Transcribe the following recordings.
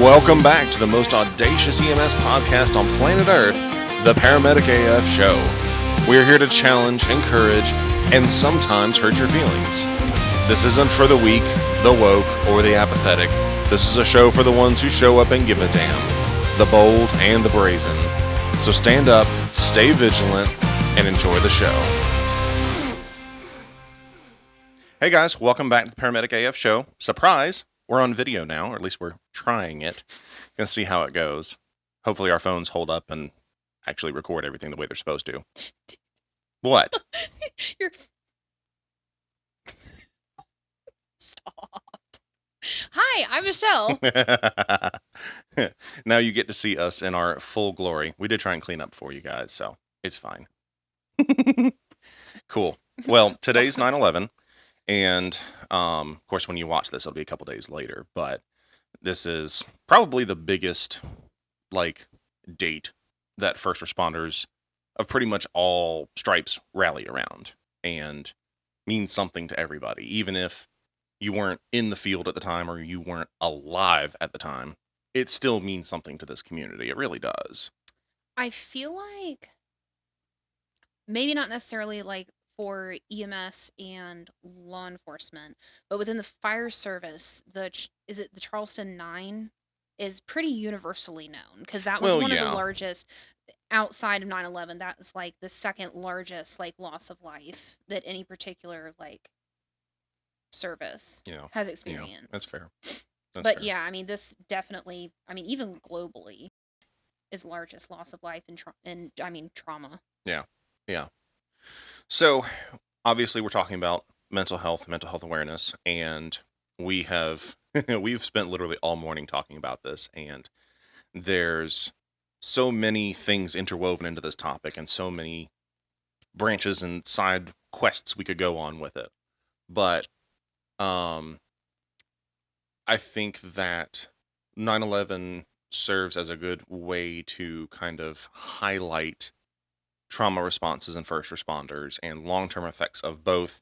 Welcome back to the most audacious EMS podcast on planet Earth, the Paramedic AF Show. We are here to challenge, encourage, and sometimes hurt your feelings. This isn't for the weak, the woke, or the apathetic. This is a show for the ones who show up and give a damn, the bold and the brazen. So stand up, stay vigilant, and enjoy the show. Hey guys, welcome back to the Paramedic AF Show. Surprise! We're on video now, or at least we're trying it. Gonna see how it goes. Hopefully our phones hold up and actually record everything the way they're supposed to. What? Stop. Hi, I'm Michelle. Now you get to see us in our full glory. We did try and clean up for you guys, so it's fine. Cool. Well, today's 9/11. And, of course, when you watch this, it'll be a couple days later. But this is probably the biggest, date that first responders of pretty much all stripes rally around. And means something to everybody. Even if you weren't in the field at the time or you weren't alive at the time, it still means something to this community. It really does. I feel like maybe not necessarily for EMS and law enforcement, but within the fire service, is it the Charleston 9 is pretty universally known because that was one of the largest outside of 9/11. That was the second largest loss of life that any particular service has experienced. That's fair. But yeah, I mean, this definitely, even globally, is largest loss of life and trauma. Yeah. So, obviously, we're talking about mental health awareness, and we've spent literally all morning talking about this, and there's so many things interwoven into this topic, and so many branches and side quests we could go on with it. But, I think that 9/11 serves as a good way to kind of highlight trauma responses in first responders and long-term effects of both,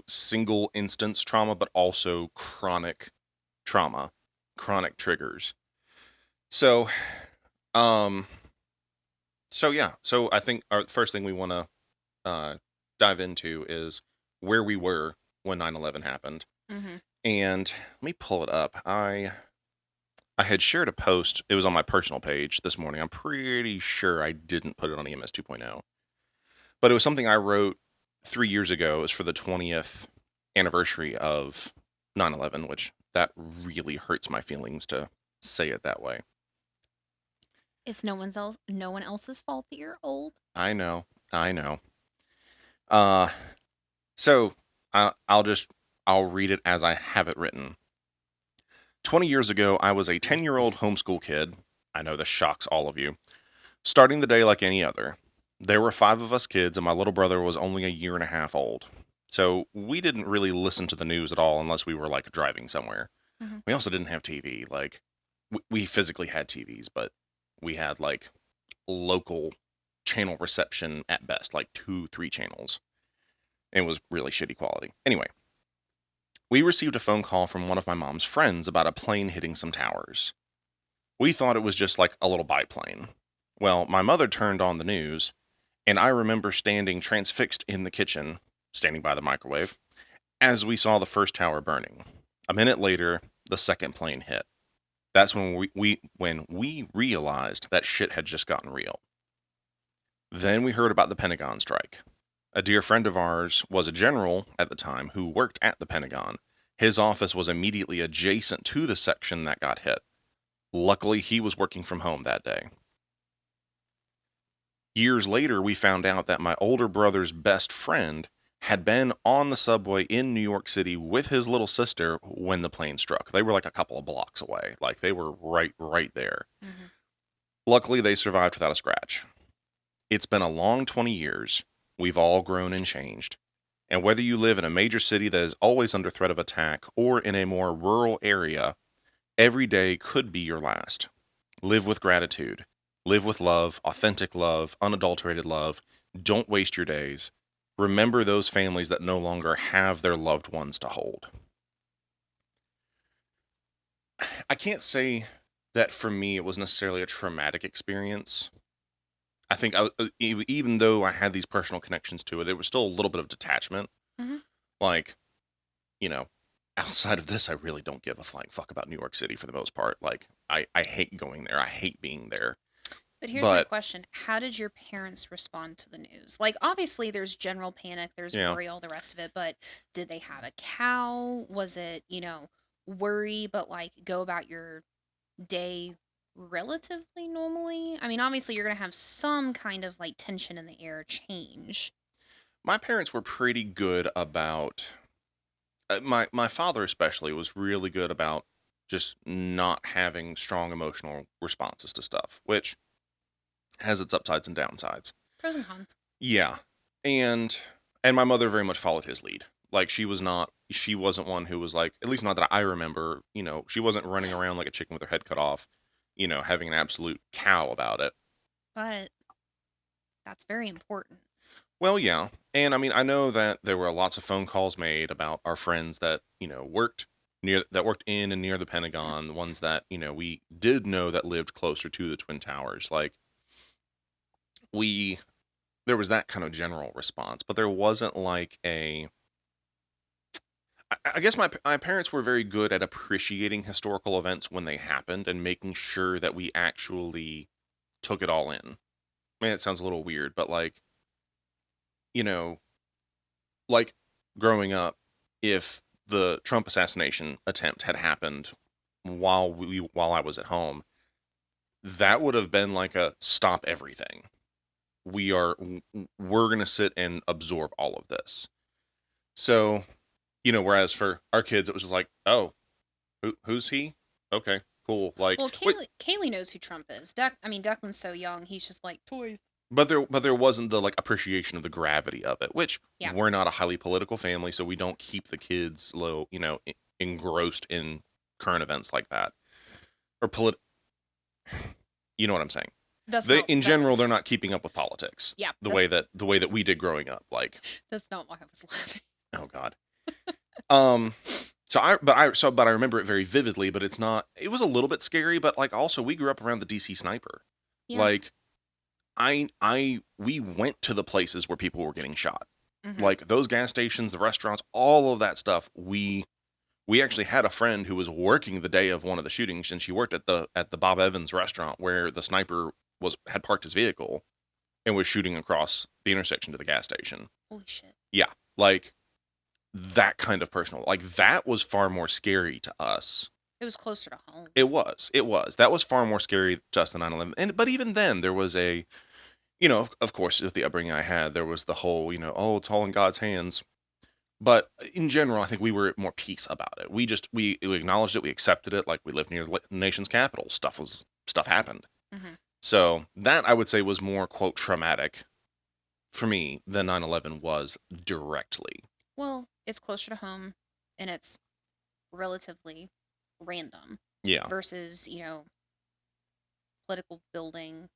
single instance trauma, but also chronic trauma, chronic triggers. So, so I think our first thing we want to dive into is where we were when 9/11 happened. Mm-hmm. And let me pull it up. I had shared a post. It was on my personal page this morning. I'm pretty sure I didn't put it on EMS 2.0. But it was something I wrote 3 years ago. It was for the 20th anniversary of 9/11, which that really hurts my feelings to say it that way. It's no one else's fault that you're old. I know. So I'll read it as I have it written. 20 years ago, I was a 10-year-old homeschool kid. I know this shocks all of you. Starting the day like any other. There were 5 of us kids, and my little brother was only a year and a half old. So we didn't really listen to the news at all unless we were driving somewhere. Mm-hmm. We also didn't have TV. We physically had TVs, but we had local channel reception at best, 2-3 channels. It was really shitty quality. Anyway. We received a phone call from one of my mom's friends about a plane hitting some towers. We thought it was just a little biplane. Well, my mother turned on the news, and I remember standing transfixed in the kitchen, standing by the microwave, as we saw the first tower burning. A minute later, the second plane hit. That's when we realized that shit had just gotten real. Then we heard about the Pentagon strike. A dear friend of ours was a general at the time who worked at the Pentagon. His office was immediately adjacent to the section that got hit. Luckily, he was working from home that day. Years later, we found out that my older brother's best friend had been on the subway in New York City with his little sister when the plane struck. They were a couple of blocks away. They were right there. Mm-hmm. Luckily, they survived without a scratch. It's been a long 20 years. We've all grown and changed. And whether you live in a major city that is always under threat of attack or in a more rural area, every day could be your last. Live with gratitude. Live with love, authentic love, unadulterated love. Don't waste your days. Remember those families that no longer have their loved ones to hold. I can't say that for me it was necessarily a traumatic experience. I think even though I had these personal connections to it, there was still a little bit of detachment. Hmm. Like, you know, outside of this, I really don't give a flying fuck about New York City for the most part. Like, I hate going there. I hate being there. But here's my But question. How did your parents respond to the news? Like, obviously, there's general panic, there's yeah, worry, all the rest of it, but did they have a cow? Was it, worry, but like go about your day relatively normally? I mean, obviously, you're going to have some kind of like tension in the air change. my parents were pretty good about my father especially was really good about just not having strong emotional responses to stuff, which has its upsides and downsides. Pros and cons. Yeah. And my mother very much followed his lead. Like she wasn't one who was like, at least not that I remember, she wasn't running around like a chicken with her head cut off, having an absolute cow about it. But that's very important. Well, yeah. And I mean, I know that there were lots of phone calls made about our friends that, worked in and near the Pentagon, the ones that, we did know that lived closer to the Twin Towers. Like we there was that kind of general response, but there wasn't like I guess my parents were very good at appreciating historical events when they happened and making sure that we actually took it all in. I mean, it sounds a little weird, but you know, like growing up, if the Trump assassination attempt had happened while I was at home, that would have been like a stop everything. We're going to sit and absorb all of this. So, whereas for our kids it was just like, "Oh, who's he? Okay, cool." Like, Well, wait, Kaylee knows who Trump is. I mean, Declan's so young; he's just like toys. but there wasn't the like appreciation of the gravity of it, which Yeah, we're not a highly political family, so we don't keep the kids low, engrossed in current events like that or you know what I'm saying. that's They not in that. general they're not keeping up with politics Yeah, the way that we did growing up. Like, that's not why I was laughing. oh god. Um but I remember it very vividly, but it was a little bit scary, but like also we grew up around the DC sniper. Yeah. Like we went to the places where people were getting shot. Hmm. Like those gas stations, the restaurants, all of that stuff. We actually had a friend who was working the day of one of the shootings, and she worked at the Bob Evans restaurant where the sniper had parked his vehicle and was shooting across the intersection to the gas station. Holy shit! Yeah, like that kind of personal. Like that was far more scary to us. It was closer to home. It was. It was. That was far more scary to us than 9/11. And but even then, there was of course, with the upbringing I had, there was the whole, oh, it's all in God's hands. But in general, I think we were at more peace about it. We acknowledged it, we accepted it. Like we lived near the nation's capital. Stuff happened. Hmm. So that I would say was more quote traumatic for me than 9/11 was directly. Well, it's closer to home, and it's relatively random Yeah, versus political building,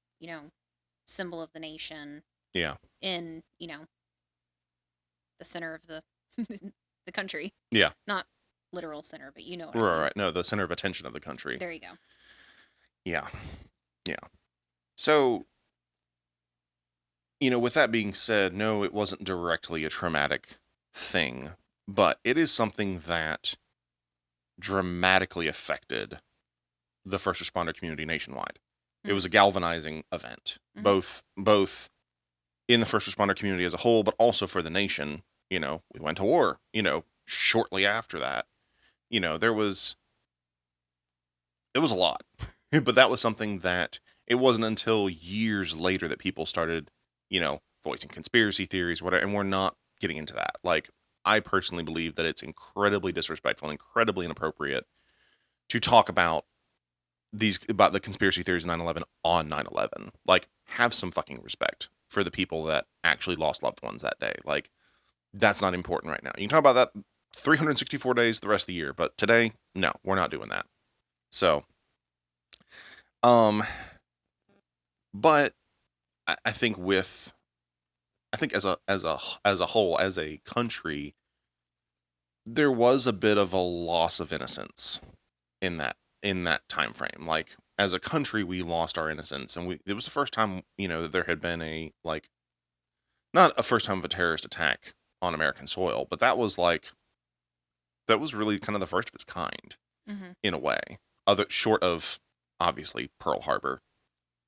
symbol of the nation yeah, in the center of the the country. yeah. Not literal center, but you know what I Right, mean. right. No, the center of attention of the country. There you go. Yeah, yeah. So with that being said, no, it wasn't directly a traumatic thing, but it is something that dramatically affected the first responder community nationwide. It Mm. was a galvanizing event, Hmm. both in the first responder community as a whole, but also for the nation. We went to war. Shortly after that, there was it was a lot, but that was something that it wasn't until years later that people started, voicing conspiracy theories, whatever. And we're not getting into that. Like, I personally believe that it's incredibly disrespectful and incredibly inappropriate to talk about the conspiracy theories of 9/11 on 9/11. Like, have some fucking respect for the people that actually lost loved ones that day. Like, that's not important right now. You can talk about that 364 days the rest of the year, but today, no, we're not doing that. So, um, but I think as a whole, as a country, there was a bit of a loss of innocence in in that time frame. Like as a country, we lost our innocence, and it was the first time that there had been a like not a first time of a terrorist attack on American soil, but that was really kind of the first of its kind Hmm. in a way, other short of obviously Pearl Harbor.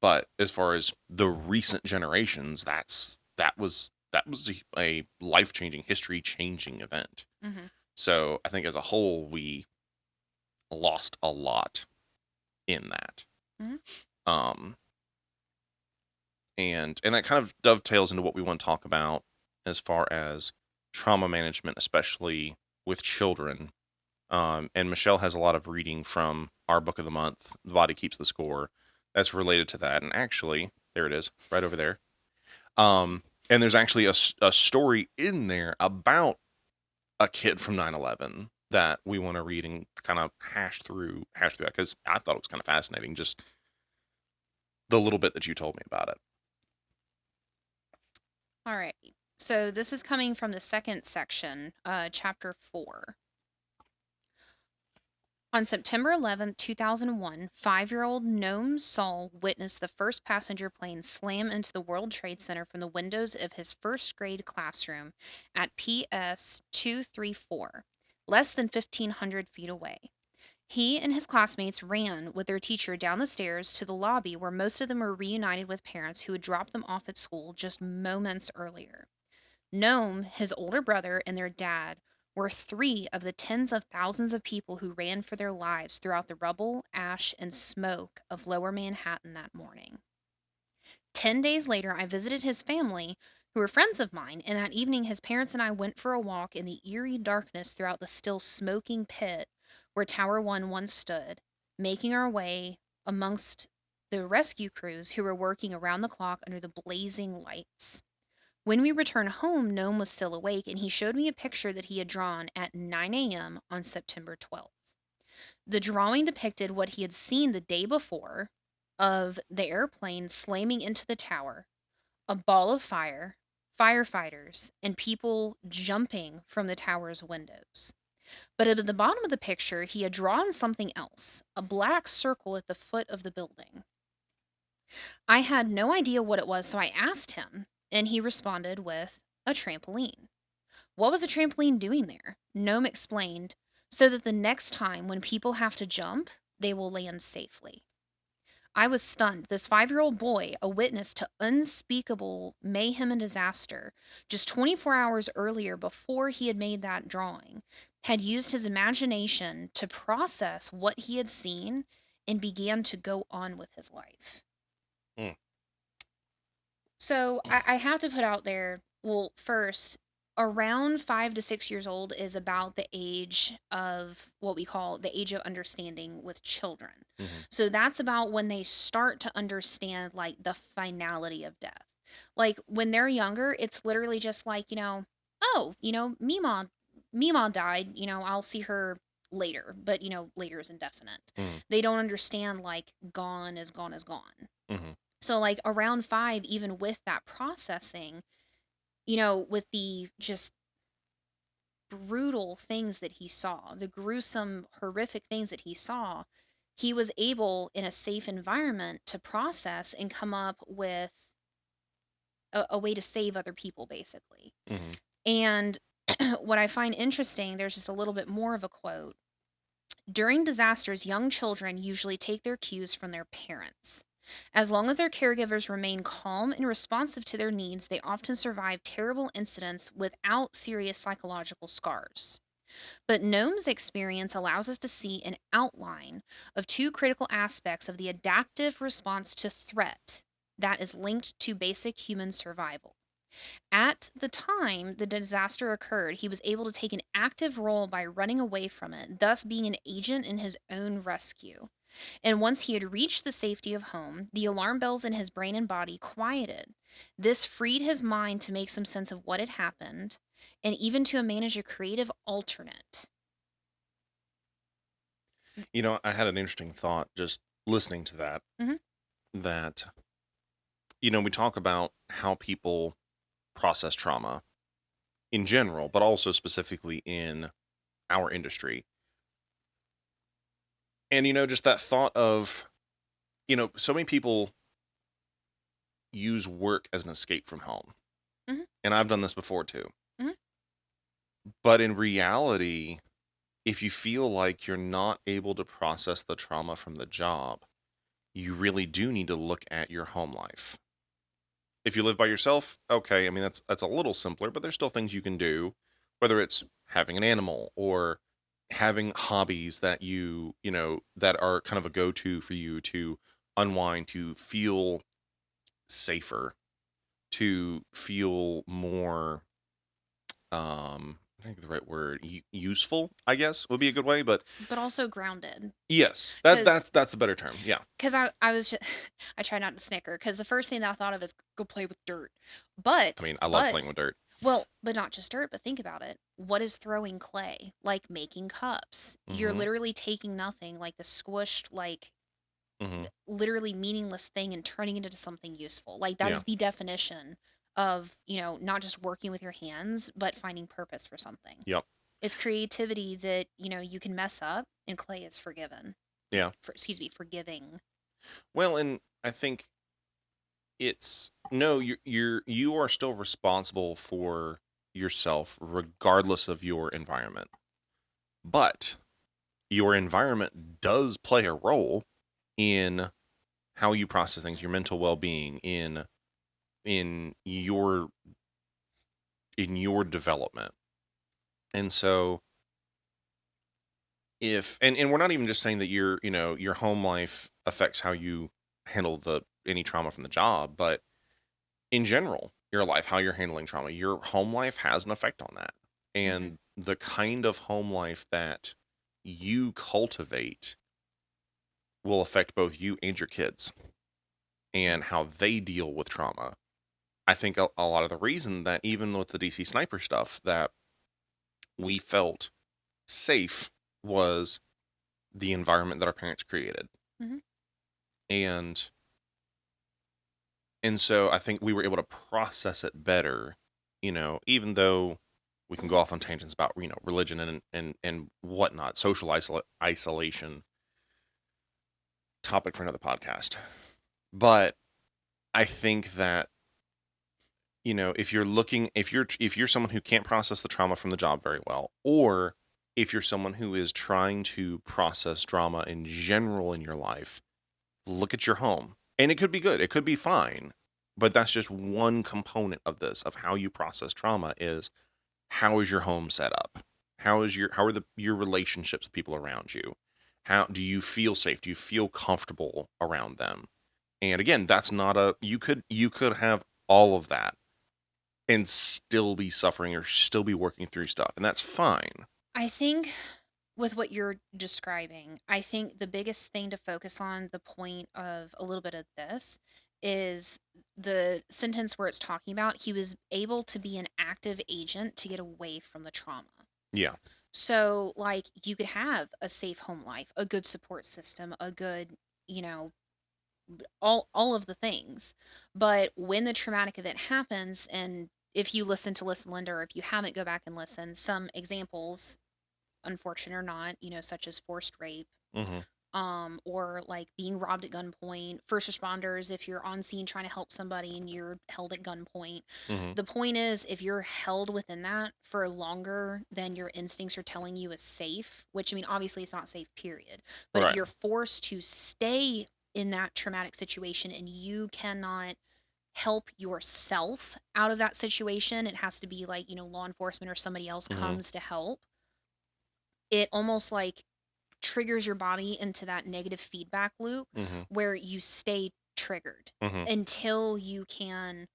But as far as the recent generations, that was a life changing, history changing event. Hmm. So I think as a whole, we lost a lot in that. Hmm. Um, and that kind of dovetails into what we want to talk about as far as trauma management, especially with children. And Michelle has a lot of reading from our book of the month, The Body Keeps the Score, that's related to that. And actually, there it is, right over there. And there's actually a story in there about a kid from 9/11 that we want to read and kind of hash through that because I thought it was kind of fascinating, just the little bit that you told me about it. All right. So this is coming from the second section, chapter 4. On September 11, 2001, 5-year-old Noam Saul witnessed the first passenger plane slam into the World Trade Center from the windows of his first grade classroom at PS 234, less than 1,500 feet away. He and his classmates ran with their teacher down the stairs to the lobby where most of them were reunited with parents who had dropped them off at school just moments earlier. Noam, his older brother, and their dad were three of the tens of thousands of people who ran for their lives throughout the rubble, ash, and smoke of lower Manhattan that morning. 10 days later, I visited his family, who were friends of mine, and that evening his parents and I went for a walk in the eerie darkness throughout the still smoking pit where Tower 1 once stood, making our way amongst the rescue crews who were working around the clock under the blazing lights. When we returned home, Noam was still awake, and he showed me a picture that he had drawn at 9 a.m. on September 12th. The drawing depicted what he had seen the day before of the airplane slamming into the tower, a ball of fire, firefighters, and people jumping from the tower's windows. But at the bottom of the picture, he had drawn something else, a black circle at the foot of the building. I had no idea what it was, so I asked him, and he responded with a trampoline. What was the trampoline doing there? Noam explained, so that the next time when people have to jump, they will land safely. I was stunned. This 5-year-old boy, a witness to unspeakable mayhem and disaster, just 24 hours earlier before he had made that drawing, had used his imagination to process what he had seen and began to go on with his life. Mm. So I have to put out there, well, first, around 5 to 6 years old is about the age of what we call the age of understanding with children. Hmm. So that's about when they start to understand like the finality of death. Like when they're younger, it's literally just like, oh, Mima died, I'll see her later, but later is indefinite. Hmm. They don't understand like gone is gone is gone. Hmm. So, like around 5, even with that processing, with the just brutal things that he saw, the gruesome, horrific things that he saw, he was able in a safe environment to process and come up with a way to save other people, basically. Hmm. And what I find interesting, there's just a little bit more of a quote. During disasters, young children usually take their cues from their parents. As long as their caregivers remain calm and responsive to their needs, they often survive terrible incidents without serious psychological scars. But Noam's experience allows us to see an outline of two critical aspects of the adaptive response to threat that is linked to basic human survival. At the time the disaster occurred, he was able to take an active role by running away from it, thus being an agent in his own rescue. And once he had reached the safety of home, the alarm bells in his brain and body quieted. This freed his mind to make some sense of what had happened and even to manage a creative alternate. I had an interesting thought just listening to that. Hmm. That we talk about how people process trauma in general, but also specifically in our industry. And just that thought of, so many people use work as an escape from home. Hmm. And I've done this before too. Hmm. But in reality, if you feel like you're not able to process the trauma from the job, you really do need to look at your home life. If you live by yourself, okay, I mean that's a little simpler, but there's still things you can do, whether it's having an animal or having hobbies that that are kind of a go-to for you to unwind, to feel safer, to feel more I think the right word useful, I guess would be a good way, but But also grounded. yes, that Because that's a better term. Yeah. I was just, I try not to snicker because the first thing that I thought of is go play with dirt. I But, mean, I love playing but, with dirt. well, but not just dirt, but think about it. What is throwing clay? Like making cups. You're Mhm. literally taking nothing, like the squished, like Mhm. literally meaningless thing and turning it into something useful. Like that Yeah. is the definition of, not just working with your hands, but finding purpose for something. Yep. It's creativity that, you can mess up and clay is forgiven. Yeah. Excuse me, forgiving. Well, and I think it's no, you are still responsible for yourself regardless of your environment. But your environment does play a role in how you process things, your mental well-being, in your development. And so if and we're not even just saying that your home life affects how you handle the any trauma from the job, but in general, your life, how you're handling trauma, your home life has an effect on that. Hmm. And the kind of home life that you cultivate will affect both you and your kids and how they deal with trauma. I think a lot of the reason that even with the DC sniper stuff that we felt safe was the environment that our parents created. Hmm. And so I think we were able to process it better, even though we can go off on tangents about, religion and whatnot, social isolation, topic for another podcast. But I think that, if you're someone who can't process the trauma from the job very well, or if you're someone who is trying to process drama in general in your life, look at your home. And it could be good, it could be fine, but that's just one component of this, of how you process trauma is how is your home set up? How are your relationships with people around you? How do you feel safe? Do you feel comfortable around them? And again, that's not a you could have all of that and still be suffering or still be working through stuff, and that's fine. I think with what you're describing, I think the biggest thing to focus on, the point of a little bit of this, is the sentence where it's talking about he was able to be an active agent to get away from the trauma. Yeah. So, like, you could have a safe home life, a good support system, a good, you know, all of the things. But when the traumatic event happens, and if you listen, Linda, or if you haven't, go back and listen. Some examples, unfortunate or not, such as forced rape, Mhm. or like being robbed at gunpoint, first responders, if you're on scene trying to help somebody and you're held at gunpoint. Mhm. The point is, if you're held within that for longer than your instincts are telling you is safe, which I mean, obviously it's not safe, period. But if Right. you're forced to stay in that traumatic situation and you cannot help yourself out of that situation, it has to be like, law enforcement or somebody else Mhm. comes to help. It almost like triggers your body into that negative feedback loop Mhm. where you stay triggered Mhm. until you can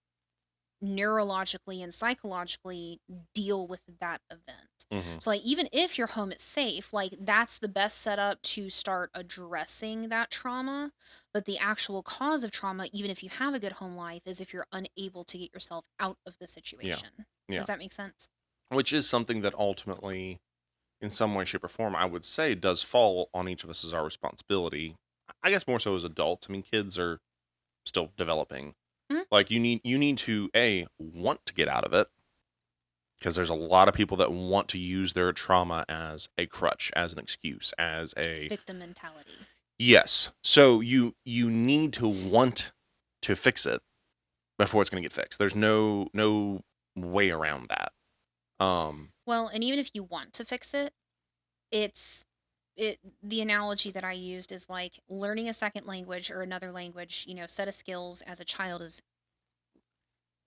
neurologically and psychologically deal with that event. Mhm. So like even if your home is safe, like that's the best setup to start addressing that trauma, but the actual cause of trauma, even if you have a good home life, is if you're unable to get yourself out of the Yeah. situation. Yeah. Does that make sense? Which is something that ultimately, in some way, shape, or form, I would say does fall on each of us as our responsibility. I guess more so as adults. I mean, kids are still developing. Mhm. Like you need to want to get out of it, Because there's a lot of people that want to use their trauma as a crutch, as an excuse, as a Victim mentality. yes. So you need to want to fix it before it's going to get fixed. There's no way around that. Well, and even if you want to fix it, it's the analogy that I used is like learning a second language or another language, set of skills as a child is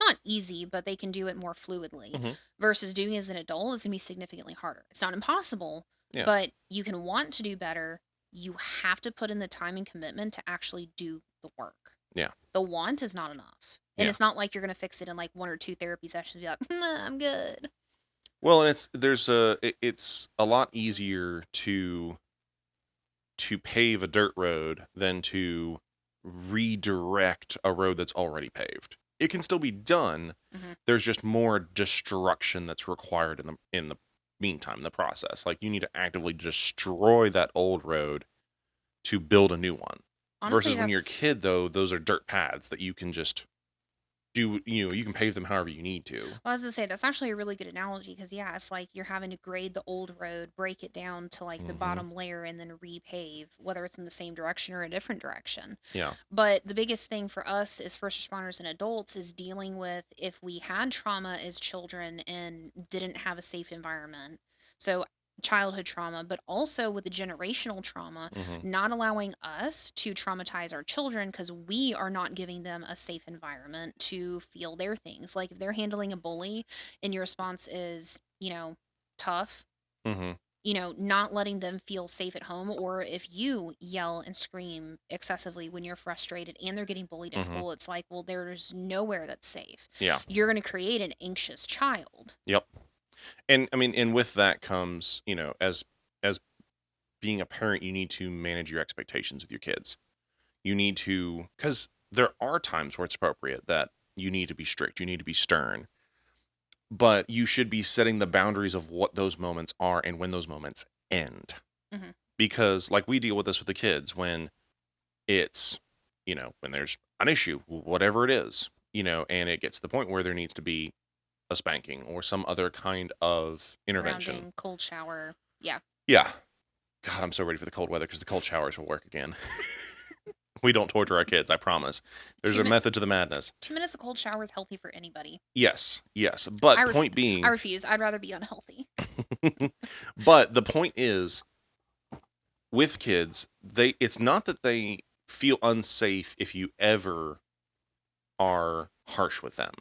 not easy, but they can do it more fluidly Mhm. versus doing it as an adult is going to be significantly harder. It's not impossible, Yeah. but you can want to do better. You have to put in the time and commitment to actually do the work. Yeah. The want is not enough. And Yeah. it's not like you're going to fix it in like one or two therapy sessions and be like, nah, I'm good. Well, and it's a lot easier to pave a dirt road than to redirect a road that's already paved. It can still be done. Hmm. There's just more destruction that's required in the meantime, the process. Like you need to actively destroy that old road to build a new one. Honestly, Versus when you're a that's kid though, those are dirt paths that you can just do, you can pave them however you need to. Well, I was gonna say that's actually a really good analogy because yeah, it's like you're having to grade the old road, break it down to like the Mhm. bottom layer, and then repave, whether it's in the same direction or a different direction. Yeah. But the biggest thing for us as first responders and adults is dealing with if we had trauma as children and didn't have a safe environment. So childhood trauma, but also with the generational trauma, Mhm. not allowing us to traumatize our children because we are not giving them a safe environment to feel their things. Like if they're handling a bully and your response is, tough, Mhm. not letting them feel safe at home, or if you yell and scream excessively when you're frustrated and they're getting bullied at Mhm. school, it's like, well, there's nowhere that's safe. Yeah. You're going to create an anxious child. Yep. And I mean, and with that comes, as being a parent, you need to manage your expectations with your kids. You need to, because there are times where it's appropriate that you need to be strict, you need to be stern, but you should be setting the boundaries of what those moments are and when those moments end. Hmm. Because, like, we deal with this with the kids when it's, when there's an issue, whatever it is, and it gets to the point where there needs to be a spanking or some other kind of intervention. Grounding, cold shower. Yeah. Yeah. God, I'm so ready for the cold weather because the cold showers will work again. We don't torture our kids, I promise. There's Two a minutes. method to the madness. 2 minutes of cold shower is healthy for anybody. Yes, yes. I But ref- point I being, refuse. I'd rather be unhealthy. but the point is, with kids, it's not that they feel unsafe if you ever are harsh with them.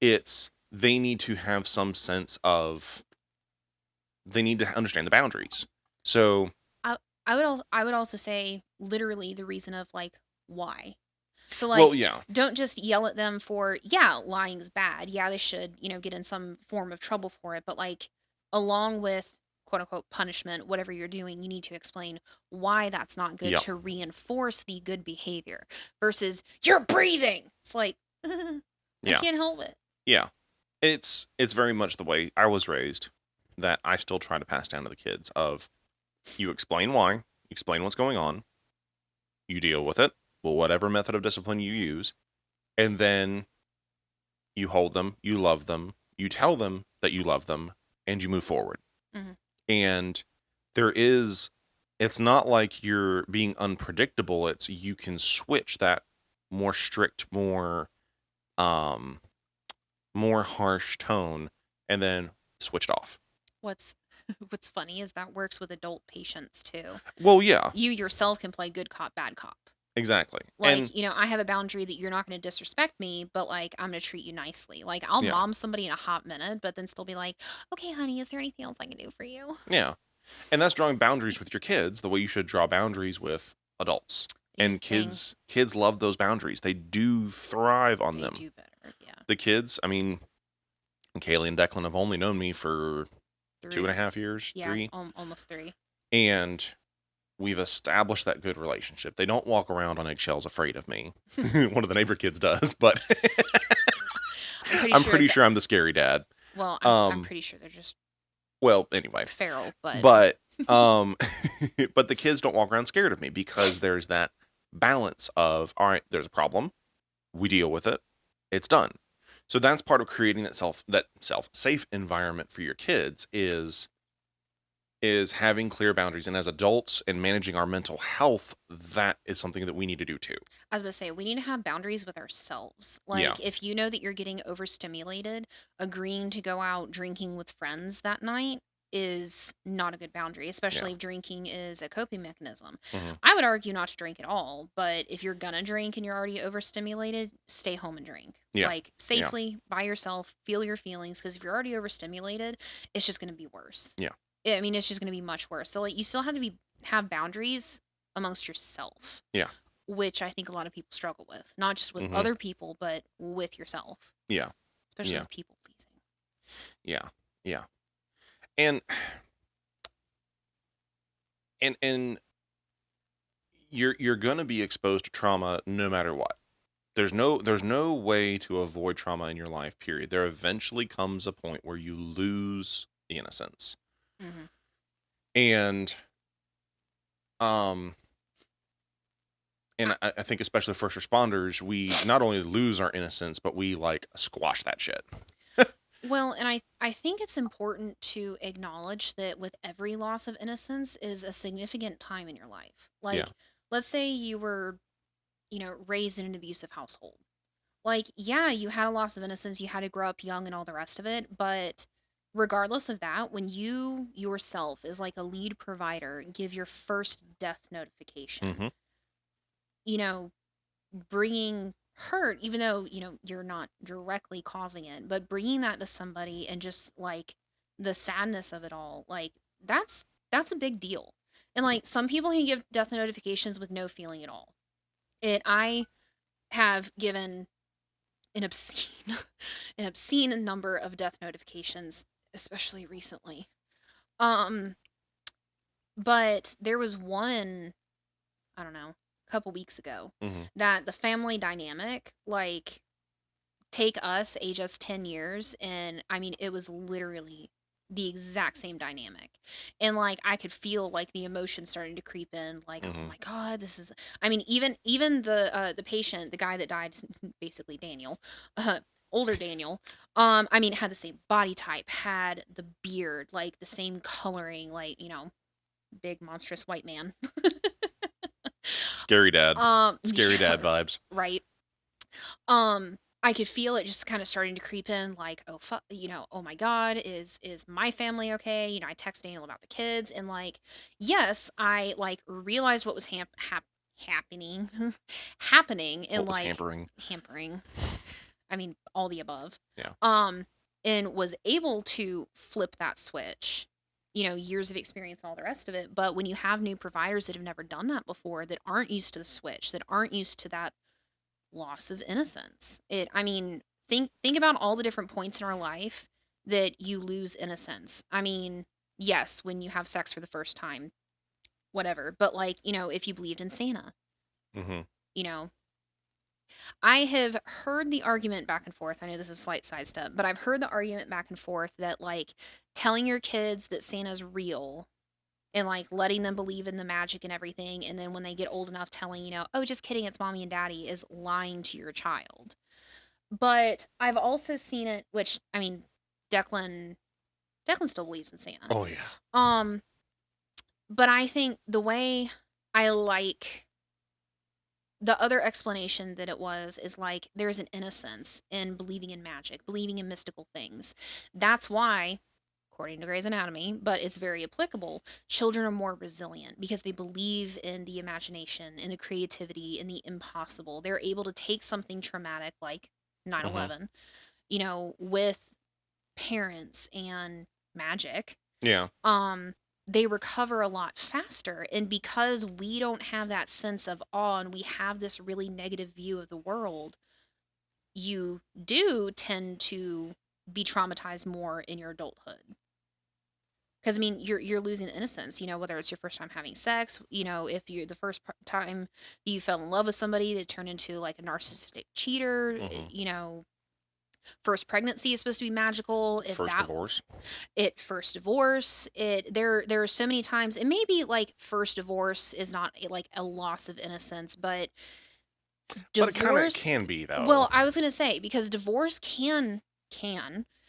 It's they need to have some sense of they need to understand the boundaries. So, I I would also say literally the reason of like why. So well, like yeah, don't just yell at them for yeah, lying's bad. Yeah, they should, get in some form of trouble for it, but like along with quote unquote punishment, whatever you're doing, you need to explain why that's not good yeah, to reinforce the good behavior versus you're breathing. It's like I yeah, can't help it. yeah. It's very much the way I was raised that I still try to pass down to the kids of you explain why, explain what's going on, you deal with it, well, whatever method of discipline you use, and then you hold them, you love them, you tell them that you love them, and you move forward. Hmm. And there is, it's not like you're being unpredictable. It's you can switch that more strict, um, more harsh tone, and then switch it off. What's what's funny is that works with adult patients too. Well, yeah, You yourself can play good cop, bad cop. exactly. Like, And I have a boundary that you're not going to disrespect me, but like I'm going to treat you nicely. Like I'll yeah, mom somebody in a hot minute, but then still be like, "Okay, honey, is there anything else I can do for you?" yeah. And that's drawing boundaries with your kids the way you should draw boundaries with adults. Here's And the thing, kids love those boundaries. They do thrive on they them. do better. Yeah. The kids, I mean, Kaylee and Declan have only known me for two and a 3. half years, Yeah, 3, almost 3. and we've established that good relationship. They don't walk around on eggshells afraid of me. One of the neighbor kids does, but I'm pretty I'm sure pretty that sure I'm the scary dad. I'm Um, pretty sure they're just well, anyway, feral, but but um, but the kids don't walk around scared of me because there's that balance of all right, there's a problem, we deal with it, it's done. So that's part of creating that self safe environment for your kids is having clear boundaries. And as adults and managing our mental health, that is something that we need to do too. I was gonna say, we need to have boundaries with ourselves. Yeah. Like, if you know that you're getting overstimulated, agreeing to go out drinking with friends that night is not a good boundary, Yeah. especially if drinking is a coping mechanism. Hmm. I would argue not to drink at all, but if you're gonna drink and you're already overstimulated, stay home and drink. Yeah. Like, Yeah. safely, by yourself, feel your feelings, because if you're already overstimulated, it's just gonna be worse. Yeah. I mean, it's just gonna be much worse. So, like, you still have to have boundaries amongst yourself, Yeah. which I think a lot of people struggle with, not just with Hmm. other people, but with yourself, Yeah. especially Yeah. with people pleasing. Yeah. Yeah. And and you're gonna be exposed to trauma no matter what. There's no way to avoid trauma in your life, period. There eventually comes a point where you lose the innocence. Hmm. And um I think especially first responders, we not only lose our innocence, but we like squash that shit. Well, and I think it's important to acknowledge that with every loss of innocence is a significant time in your life. Yeah. Like, let's say you were, raised in an abusive household. Like, yeah, you had a loss of innocence, you had to grow up young and all the rest of it, but regardless of that, when you yourself as like a lead provider give your first death notification, Hmm. you know, bringing hurt, even though, you're not directly causing it, but bringing that to somebody and just like the sadness of it all, like that's a big deal. And like some people can give death notifications with no feeling at all. I have given an obscene an obscene number of death notifications, especially recently. Um, but there was one, I don't know, a couple weeks ago Hmm. that the family dynamic, like, take us, age us 10 years, and I mean, it was literally the exact same dynamic. And like I could feel like the emotion starting to creep in, like, oh Hmm. my God, this is I mean, even the patient, the guy that died, basically Daniel, uh older Daniel, I mean, had the same body type, had the beard, like the same coloring, like, big monstrous white man. Scary dad. Scary Yeah, dad vibes. right. I could feel it just kind of starting to creep in, like, oh fuck, oh my God, is my family okay? I text Daniel about the kids, and like, yes, I like realized what was happening, happening, and What was like hampering? hampering. I mean, all the above. Yeah. Um, and was able to flip that switch. Years of experience and all the rest of it. But when you have new providers that have never done that before, that aren't used to the switch, that aren't used to that loss of innocence. I mean, think about all the different points in our life that you lose innocence. I mean, yes, when you have sex for the first time, whatever. But like, if you believed in Santa, Hmm. you know, I have heard the argument back and forth. I know this is a slight sidestep, but I've heard the argument back and forth that like telling your kids that Santa's real and like letting them believe in the magic and everything, and then when they get old enough telling, oh, just kidding, it's mommy and daddy, is lying to your child. But I've also seen it, which I mean, Declan Declan still believes in Santa. Oh yeah. Um, but I think the way I like the other explanation that it was is like there's an innocence in believing in magic, believing in mystical things. That's why, according to Grey's Anatomy, but it's very applicable, children are more resilient because they believe in the imagination, in the creativity, in the impossible. They're able to take something traumatic like 9 Hmm. 11, with parents and magic, Yeah. um, they recover a lot faster. And because we don't have that sense of awe and we have this really negative view of the world, you do tend to be traumatized more in your adulthood. Because I mean, you're losing innocence. Whether it's your first time having sex. If you're the first time you fell in love with somebody that turned into like a narcissistic cheater. Hmm. First pregnancy is supposed to be magical. If First that divorce. it first divorce, there are so many times, and maybe like first divorce is not like a loss of innocence, but But it kind of Divorce, can be though. well, I was gonna say, because divorce can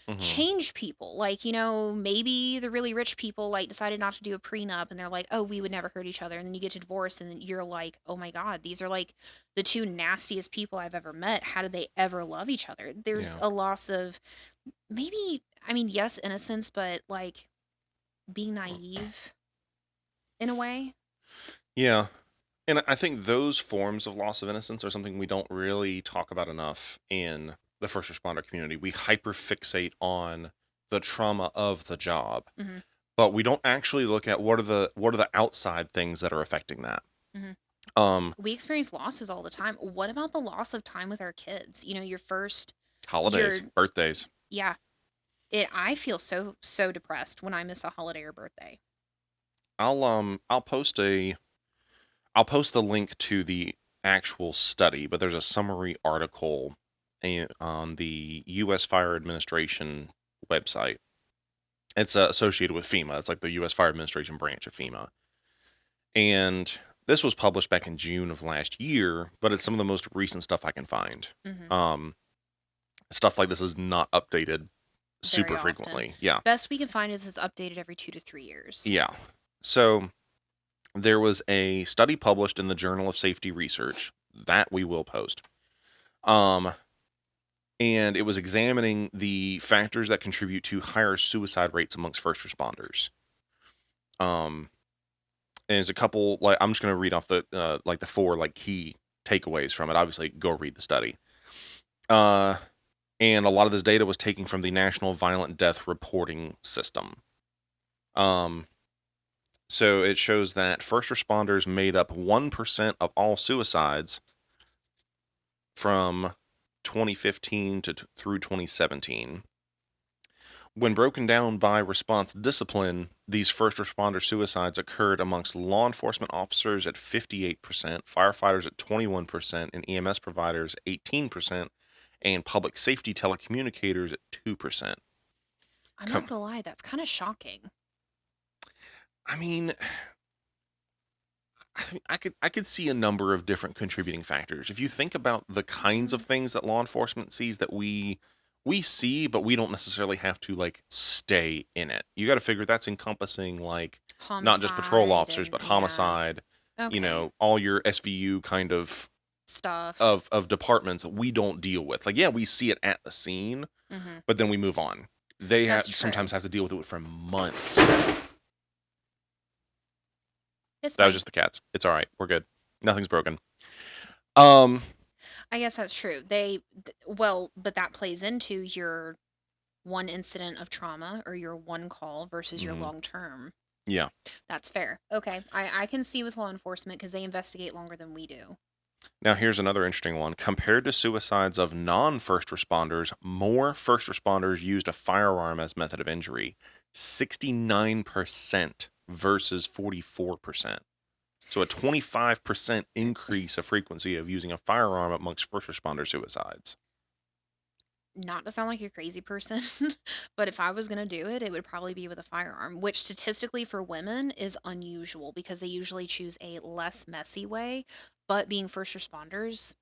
Hmm. change people. Like, maybe the really rich people like decided not to do a prenup and they're like, oh, we would never hurt each other. And then you get to divorce and then you're like, oh my God, these are like the two nastiest people I've ever met. How did they ever love each other? There's Yeah. a loss of maybe, I mean, yes, innocence, but like being naive in a way. Yeah. And I think those forms of loss of innocence are something we don't really talk about enough in the first responder community. We hyperfixate on the trauma of the job, Hmm. but we don't actually look at what are the outside things that are affecting that. Hmm. Um, We experience losses all the time. What about the loss of time with our kids? Your first, your, holidays, birthdays. yeah, I feel so depressed when I miss a holiday or birthday. I'll post the link to the actual study, but there's a summary article on the U.S. Fire Administration website. It's associated with FEMA. It's like the U.S. Fire Administration branch of FEMA. And this was published back in June of last year, but it's some of the most recent stuff I can find. Hmm. Um, Stuff like this is not updated Very super often. frequently. Yeah. Best we can find is it's updated every 2 to 3 years. Yeah. So there was a study published in the Journal of Safety Research that we will post. Um, and it was examining the factors that contribute to higher suicide rates amongst first responders. Um, and there's a couple, like I'm just going to read off the four like key takeaways from it. Obviously, go read the study. Uh, and a lot of this data was taken from the National Violent Death Reporting System. Um, so it shows that first responders made up 1% of all suicides from 2015 through 2017. When broken down by response discipline, these first responder suicides occurred amongst law enforcement officers at 58%, firefighters at 21%, and EMS providers 18%, and public safety telecommunicators at 2%. I'm not gonna lie, that's kind of shocking. I mean, I could see a number of different contributing factors. If you think about the kinds of Mm. things that law enforcement sees that we see, but we don't necessarily have to like stay in it. You got to figure that's encompassing like not just patrol Homicide officers, and but yeah. homicide. Okay. All your SVU kind of Stuff. of departments that we don't deal with. Like, yeah, we see it at the scene, Hmm. but then we move on. They That's sometimes true. have to deal with it for months. It's That was fine. just the cats. It's all right. We're good. Nothing's broken. Um, I guess that's true. Well, but that plays into your one incident of trauma or your one call versus your mhm, long term. yeah. That's fair. Okay. I can see with law enforcement because they investigate longer than we do. Now, here's another interesting one. Compared to suicides of non first responders, more first responders used a firearm as method of injury 69% versus 44%. So, a 25% increase of frequency of using a firearm amongst first responder suicides. Not to sound like a crazy person, but if I was going to do it, it would probably be with a firearm, which statistically for women is unusual because they usually choose a less messy way. But being first responders,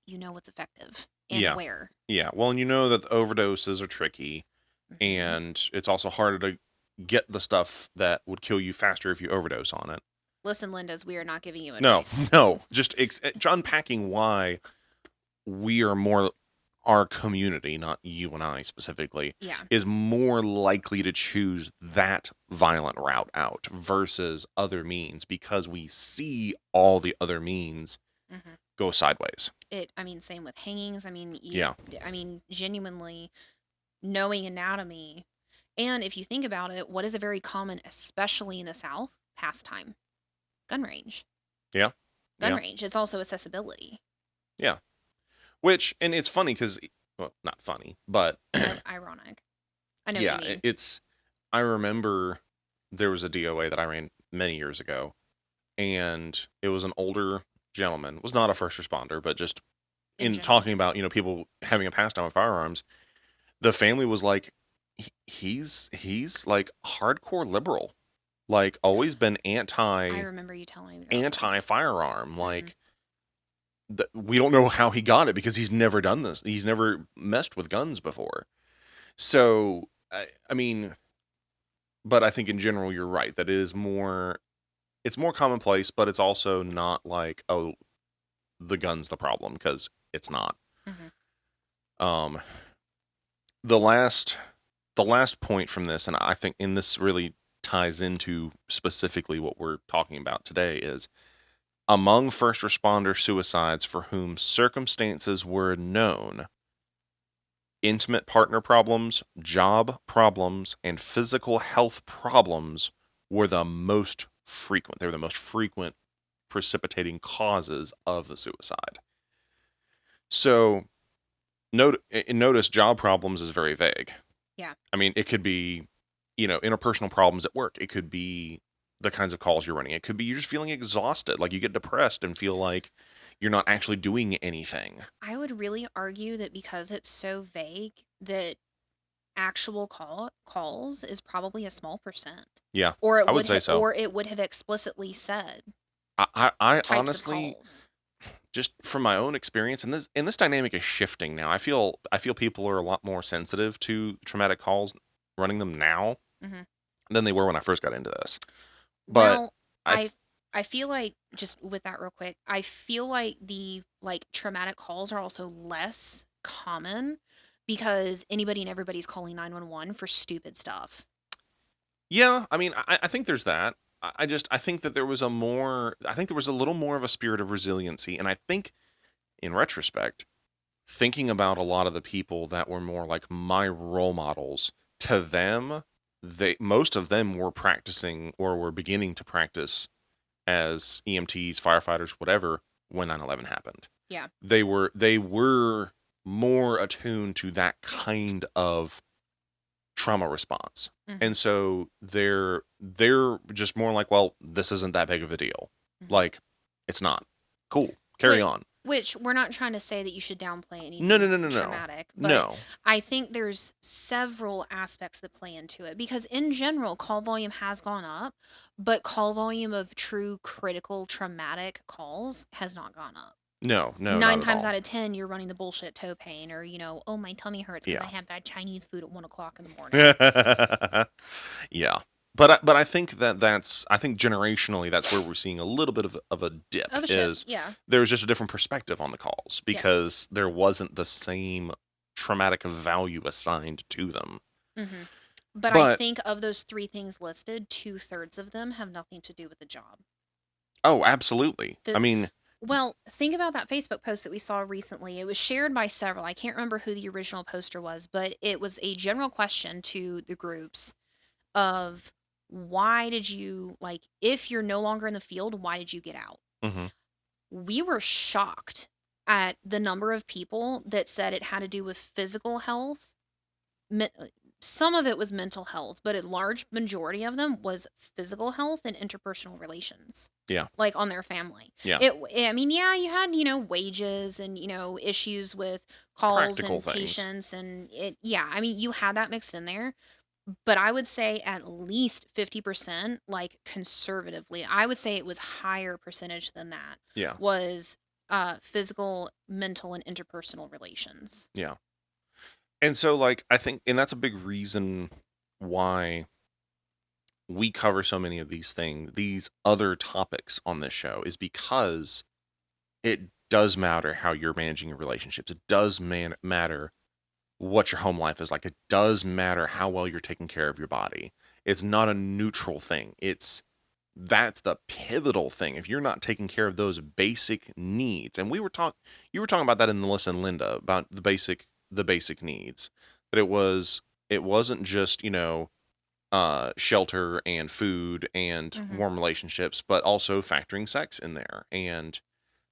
you know what's effective and Yeah. where. Yeah. Well, and you know that the overdoses are tricky, Hmm. and it's also harder to get the stuff that would kill you faster if you overdose on it. Listen, Linda's, we are not giving you No, advice. no. Just unpacking why we are more our community, not you and I specifically, Yeah. is more likely to choose that violent route out versus other means because we see all the other means Hmm. go sideways. I mean, same with hangings. I mean, Yeah. genuinely knowing anatomy. And if you think about it, what is a very common, especially in the South, pastime? Gun range. Yeah. Gun Yeah. range. It's also accessibility. Yeah. Which, and it's funny because, well, not funny, but Ironic. I know what you yeah, mean. I remember there was a DOA that I ran many years ago, and it was an older gentleman, was not a first responder, but just In in general. talking about, people having a pastime with firearms, the family was like, he's like hardcore liberal, like always been I remember you telling me about anti this. firearm, Hmm. like we don't know how he got it because he's never done this. He's never messed with guns before. So I mean, but I think in general you're right that it is more. It's more commonplace, but it's also not like, oh, the gun's the problem, because it's not. Hmm. Um, the last the last point from this, and I think, and this really ties into specifically what we're talking about today, is among first responder suicides for whom circumstances were known, intimate partner problems, job problems, and physical health problems were the most frequent. They were the most frequent precipitating causes of the suicide. So notice job problems is very vague. Yeah. I mean, it could be, interpersonal problems at work. It could be the kinds of calls you're running. It could be you're just feeling exhausted, like you get depressed and feel like you're not actually doing anything. I would really argue that because it's so vague, that actual calls is probably a small percent, Yeah, or I would say so. it would have explicitly said I types of honestly, calls. just from my own experience, and this dynamic is shifting now. I feel people are a lot more sensitive to traumatic calls running them now Hmm. than they were when I first got into this. But Well, I I I feel like, just with that real quick, I feel like the like traumatic calls are also less common because anybody and everybody's calling 911 for stupid stuff. Yeah, I mean, I think there's that. I think that I think there was a little more of a spirit of resiliency, and I think in retrospect, thinking about a lot of the people that were more like my role models, to them, most of them were practicing or were beginning to practice as EMTs, firefighters, whatever, when 9/11 happened. Yeah. They were more attuned to that kind of trauma response. Hmm. And so they're just more like, well, this isn't that big of a deal. Hmm. Like, it's not. Cool. Carry Which, on. which we're not trying to say that you should downplay No, no, anything no, no, no. traumatic, but No. I think there's several aspects that play into it because in general, call volume has gone up, but call volume of true critical traumatic calls has not gone up. No, no, Nine not at times all. out of 10, you're running the bullshit toe pain, or, oh, my tummy hurts because I Yeah. had bad Chinese food at 1 o'clock in the morning. Yeah. But I think I think generationally that's where we're seeing a little bit of a dip, Of a shift. is Yeah. there's just a different perspective on the calls Yes. because there wasn't the same traumatic value assigned to them. Hmm. But I But think of those three things listed, two-thirds of them have nothing to do with the job. oh, absolutely. I mean, Well, think about that Facebook post that we saw recently. It was shared by several. I can't remember who the original poster was, but it was a general question to the groups of, why did you, like, if you're no longer in the field, why did you get out? mhm, We were shocked at the number of people that said it had to do with physical health. men- uh, some of it was mental health, but a large majority of them was physical health and interpersonal relations, yeah, like on their family. yeah, I mean, yeah, you had, wages and, issues with calls practical and things. patients and yeah, I mean, you had that mixed in there. But I would say at least 50%, like conservatively, I would say it was higher percentage than that, Yeah, was physical, mental, and interpersonal relations. yeah. And so, like, I think, and that's a big reason why we cover so many of these other topics on this show, is because it does matter how you're managing your relationships. It does matter what your home life is like. It does matter how well you're taking care of your body. It's not a neutral thing. That's the pivotal thing. If you're not taking care of those basic needs, and you were talking about that in the Listen Linda, about the basic needs. That it wasn't just, shelter and food and Hmm. warm relationships, but also factoring sex in there. And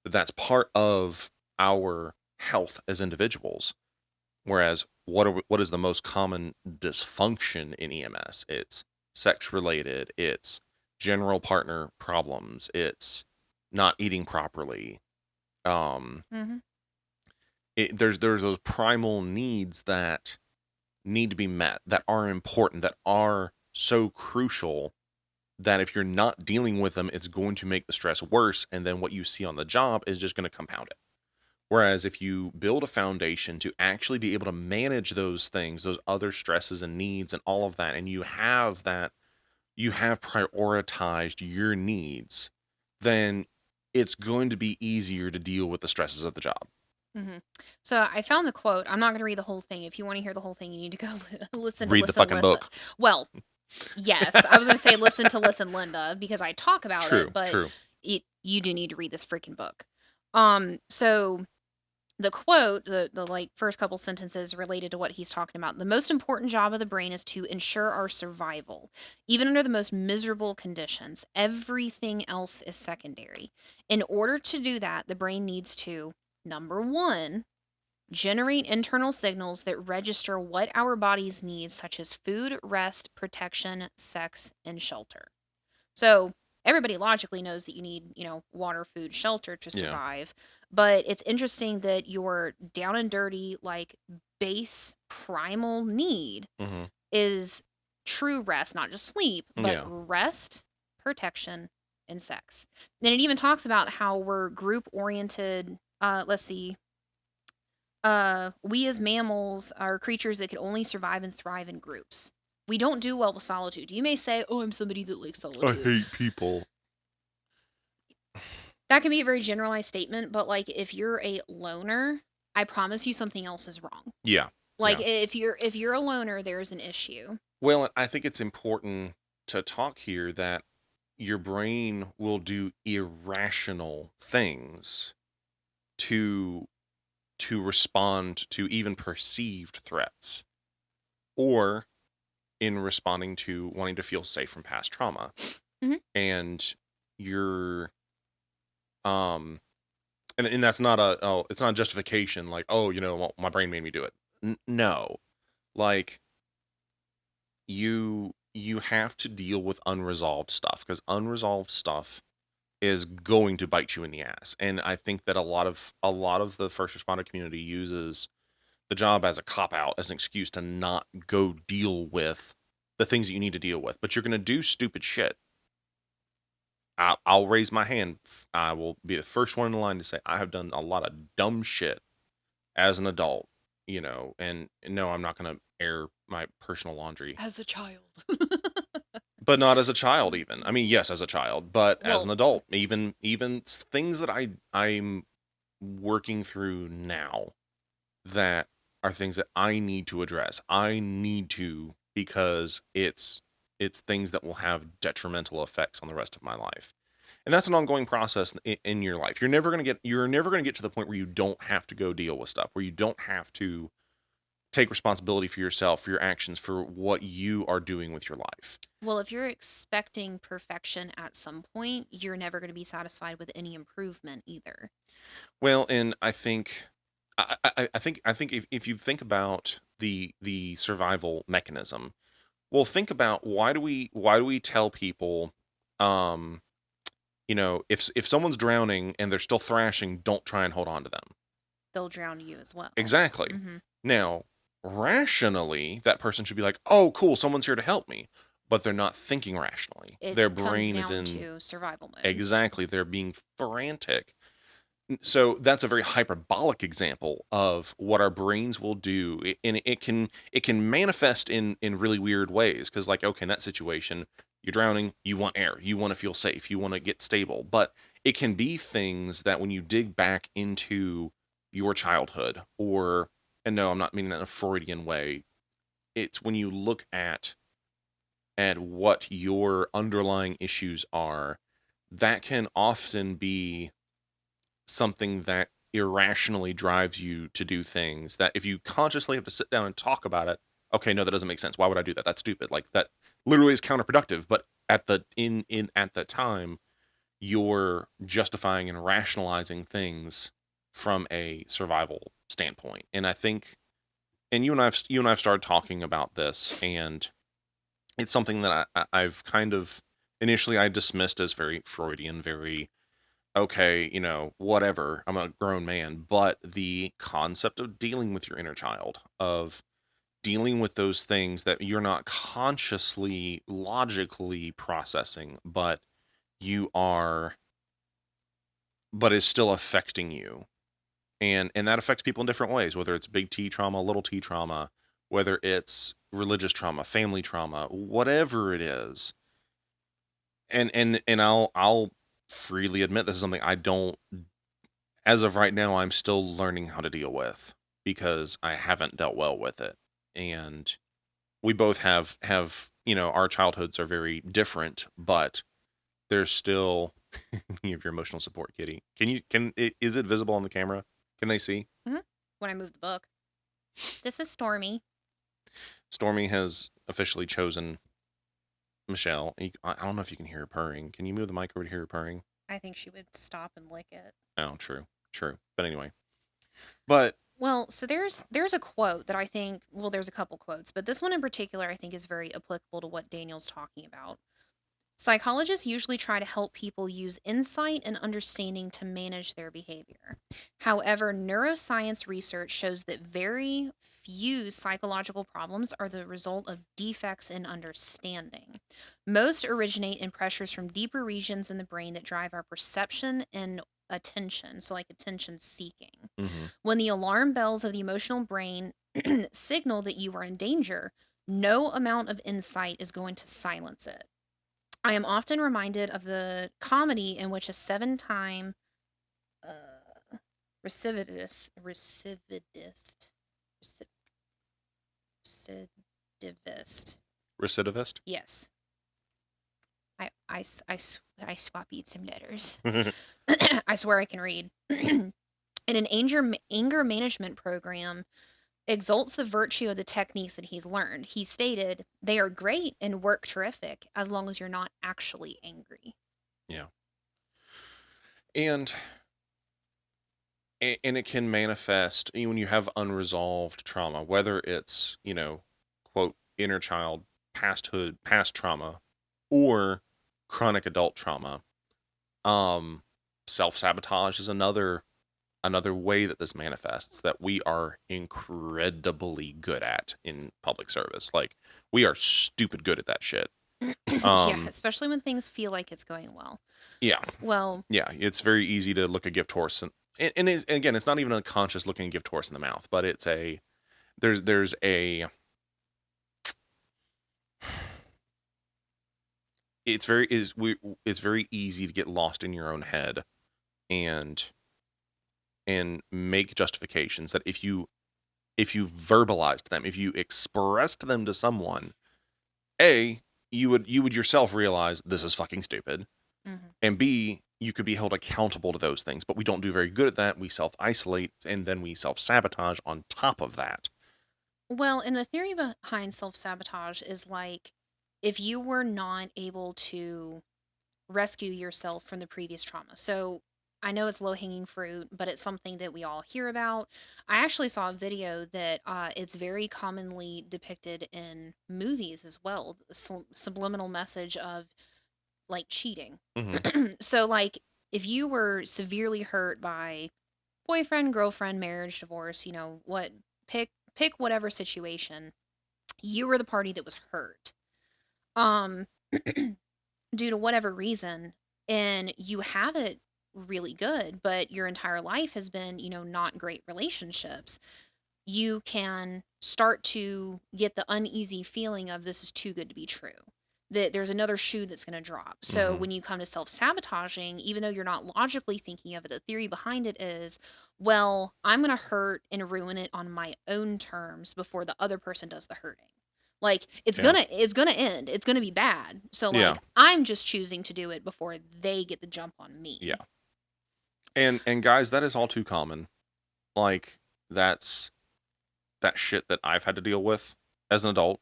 that's part of our health as individuals. Whereas what is the most common dysfunction in EMS? It's sex related, it's general partner problems, it's not eating properly. Um, Hmm. there's those primal needs that need to be met, that are important, that are so crucial, that if you're not dealing with them, it's going to make the stress worse, and then what you see on the job is just going to compound it. Whereas if you build a foundation to actually be able to manage those things, those other stresses and needs and all of that, and you have that, you have prioritized your needs, then it's going to be easier to deal with the stresses of the job. Hmm. So I found the quote. I'm not going to read the whole thing. If you want to hear the whole thing, you need to go listen to Read the listen fucking listen. book. Well, yes, I was going to say listen to listen Linda because I talk about True, it, but true. you do need to read this freaking book. So the quote, the like first couple sentences related to what he's talking about. The most important job of the brain is to ensure our survival, even under the most miserable conditions. Everything else is secondary. In order to do that, the brain needs to, number one, generate internal signals that register what our bodies need, such as food, rest, protection, sex, and shelter. So everybody logically knows that you need, water, food, shelter to Yeah. survive. But it's interesting that your down and dirty, like base primal need Hmm. is true rest, not just sleep, but Yeah. rest, protection, and sex. And it even talks about how we're group oriented. Let's see. We as mammals are creatures that can only survive and thrive in groups. We don't do well with solitude. You may say, "Oh, I'm somebody that likes I solitude." hate people. That can be a very generalized statement, but like if you're a loner, I promise you something else is wrong. Yeah. Like Yeah. if you're a loner, there's an issue. Well, I think it's important to talk here that your brain will do irrational things to respond to even perceived threats, or in responding to wanting to feel safe from past trauma. Mhm. And you're um and that's not a, oh, it's not a justification like, oh, well, my brain made me do it. No. Like, you have to deal with unresolved stuff, because unresolved stuff is going to bite you in the ass. And I think that a lot of the first responder community uses the job as a cop out, as an excuse to not go deal with the things that you need to deal with. But you're going to do stupid shit. I'll raise my hand. I will be the first one in the line to say I have done a lot of dumb shit as an adult, and no, I'm not going to air my personal laundry, As a child. but not as a child even. I mean, yes, as a child, but as an Well, adult, even things that I'm working through now, that are things that I need to address. I need to, because it's things that will have detrimental effects on the rest of my life. And that's an ongoing process in your life. You're never going to get to the point where you don't have to go deal with stuff, where you don't have to take responsibility for yourself, for your actions, for what you are doing with your life. well, if you're expecting perfection at some point, you're never going to be satisfied with any improvement either. Well, and I think I think if you think about the survival mechanism, well, think about, why do we tell people, um if someone's drowning and they're still thrashing, don't try and hold on to them. They'll drown you as well. Exactly. Hmm. Now, rationally, that person should be like, "Oh, cool, someone's here to help me," but they're not thinking rationally. It Their comes brain is down in, to survival mode. exactly, they're being frantic. So that's a very hyperbolic example of what our brains will do. And it can manifest in really weird ways, because, like, okay, in that situation, you're drowning, you want air, you want to feel safe, you want to get stable. But it can be things that, when you dig back into your childhood, or, and no, I'm not meaning that in a Freudian way, it's when you look at what your underlying issues are, that can often be something that irrationally drives you to do things that, if you consciously have to sit down and talk about it, okay, no, that doesn't make sense. Why would I do that? That's stupid. Like, that literally is counterproductive. But at the time, you're justifying and rationalizing things from a survival standpoint. And I think, and you and I've started talking about this, and it's something that I've kind of, initially I dismissed as very Freudian, very, okay, whatever, I'm a grown man. But the concept of dealing with your inner child, of dealing with those things that you're not consciously, logically processing, you are, but is still affecting you. and that affects people in different ways, whether it's big T trauma, little T trauma, whether it's religious trauma, family trauma, whatever it is. And I'll freely admit this is something I don't, as of right now, I'm still learning how to deal with because I haven't dealt well with it. And we both have our childhoods are very different, but there's still you have your emotional support kitty. Is it visible on the camera? Can they see? Mhm. When I move the book. This is Stormy. Stormy has officially chosen Michelle. I don't know if you can hear her purring. Can you move the mic over to hear her purring? I think she would stop and lick it. Oh, true. But anyway, but Well, so there's a quote that I think, well, there's a couple quotes, but this one in particular I think is very applicable to what Daniel's talking about. Psychologists usually try to help people use insight and understanding to manage their behavior. However, neuroscience research shows that very few psychological problems are the result of defects in understanding. Most originate in pressures from deeper regions in the brain that drive our perception and attention, so like attention seeking. mhm. When the alarm bells of the emotional brain signal that you are in danger, no amount of insight is going to silence it. I am often reminded of the comedy in which a seven-time uh, recidivist, recidivist, Recidivist. yes, I swap eat some letters. I swear I can read. In an anger management program, exalts the virtue of the techniques that he's learned. He stated, they are great and work terrific as long as you're not actually angry. Yeah, and and it can manifest when you have unresolved trauma, whether it's quote inner child, past trauma, or chronic adult trauma. Um, Self sabotage is another way that this manifests that we are incredibly good at in public service. Like we are stupid good at that shit. Yeah, Um, especially when things feel like it's going well. yeah, Well, yeah, it's very easy to look a gift horse and again, it's not even a conscious looking a gift horse in the mouth, but it's a there's a it's very is we it's very easy to get lost in your own head and make justifications that if you verbalized them, if you expressed them to someone, A, you would yourself realize this is fucking stupid, mhm. and B, you could be held accountable to those things. But we don't do very good at that. We self-isolate and then we self-sabotage on top of that. Well, and the theory behind self-sabotage is like if you were not able to rescue yourself from the previous trauma. So I know it's low-hanging fruit, but it's something that we all hear about. I actually saw a video that it's very commonly depicted in movies as well, the subliminal message of like cheating. Hmm. So like if you were severely hurt by boyfriend, girlfriend, marriage, divorce, what, pick whatever situation, you were the party that was hurt. Um due to whatever reason, and you have it really good, but your entire life has been, not great relationships, you can start to get the uneasy feeling of this is too good to be true. That there's another shoe that's going to drop. So Hmm. when you come to self sabotaging, even though you're not logically thinking of it, the theory behind it is, well, I'm going to hurt and ruin it on my own terms before the other person does the hurting. Like Yeah. it's gonna end. It's gonna be bad. So Yeah. like I'm just choosing to do it before they get the jump on Yeah. me. And guys, that is all too common. Like that's that shit that I've had to deal with as an adult,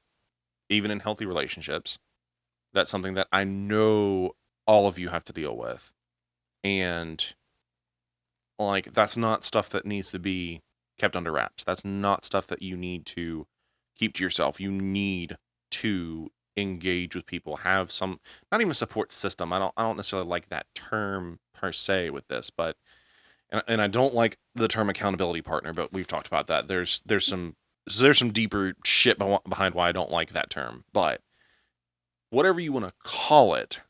even in healthy relationships. That's something that I know all of you have to deal with. And like that's not stuff that needs to be kept under wraps. That's not stuff that you need to keep to yourself. You need to engage with people, have some not even a support system. I don't necessarily like that term per se with this, but and I don't like the term accountability partner, but we've talked about that. There's some deeper shit behind why I don't like that term. But whatever you want to call it,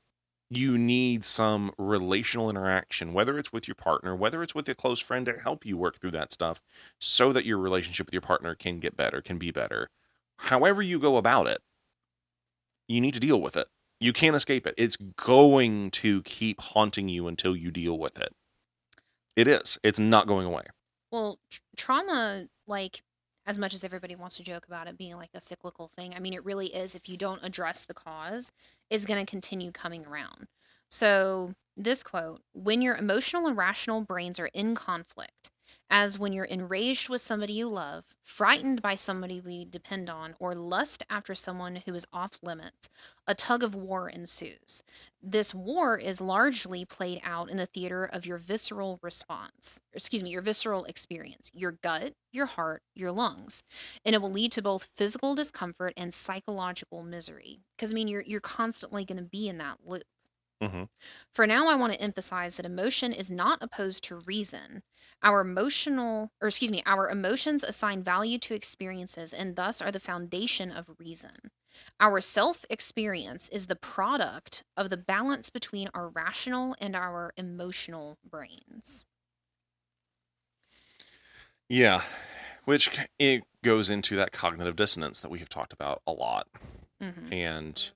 You need some relational interaction, whether it's with your partner, whether it's with a close friend, to help you work through that stuff so that your relationship with your partner can get better, can be better. However you go about it, you need to deal with it. You can't escape it. It's going to keep haunting you until you deal with it. It is. It's not going away. Well, trauma, like, as much as everybody wants to joke about it being like a cyclical thing, I mean, it really is. If you don't address the cause, is going to continue coming around. So, this quote: when your emotional and rational brains are in conflict, as when you're enraged with somebody you love, frightened by somebody we depend on, or lust after someone who is off limits, a tug of war ensues. This war is largely played out in the theater of your visceral response, excuse me, your visceral experience, your gut, your heart, your lungs. And it will lead to both physical discomfort and psychological misery. Because I mean, you're constantly going to be in that loop. Hmm. For now, I want to emphasize that emotion is not opposed to reason. Our emotions assign value to experiences and thus are the foundation of reason. Our self experience is the product of the balance between our rational and our emotional brains. Yeah, which it goes into that cognitive dissonance that we have talked about a lot. Hmm. And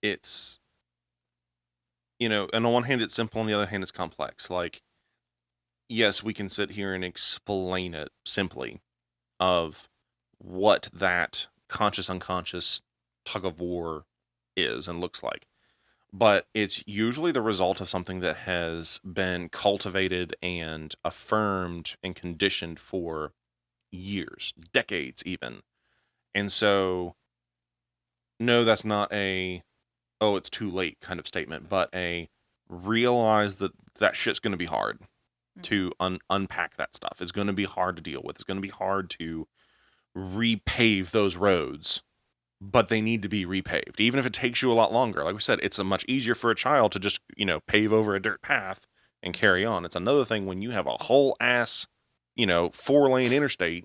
it's, on the one hand, it's simple, on the other hand, it's complex. Like, yes, we can sit here and explain it simply of what that conscious unconscious tug of war is and looks like. But it's usually the result of something that has been cultivated and affirmed and conditioned for years, decades even. And so, no, that's not a, oh, it's too late kind of statement, but a realize that that shit's going to be hard Hmm. to unpack that stuff. It's going to be hard to deal with. It's going to be hard to repave those roads, but they need to be repaved, even if it takes you a lot longer. Like we said, it's a much easier for a child to just, pave over a dirt path and carry on. It's another thing when you have a whole ass, 4-lane interstate,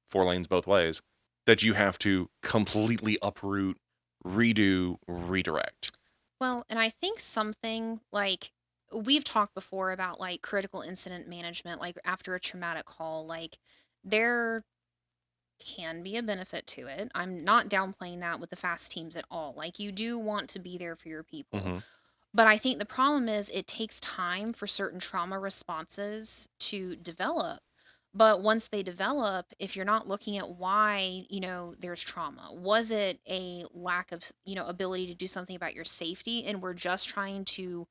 4 lanes both ways, that you have to completely uproot, redo, redirect. Well, and I think something like we've talked before about like critical incident management, like after a traumatic call, like there can be a benefit to it. I'm not downplaying that with the fast teams at all. Like you do want to be there for your people. Hmm. But I think the problem is it takes time for certain trauma responses to develop. But once they develop, if you're not looking at why, there's trauma, was it a lack of, ability to do something about your safety? And we're just trying to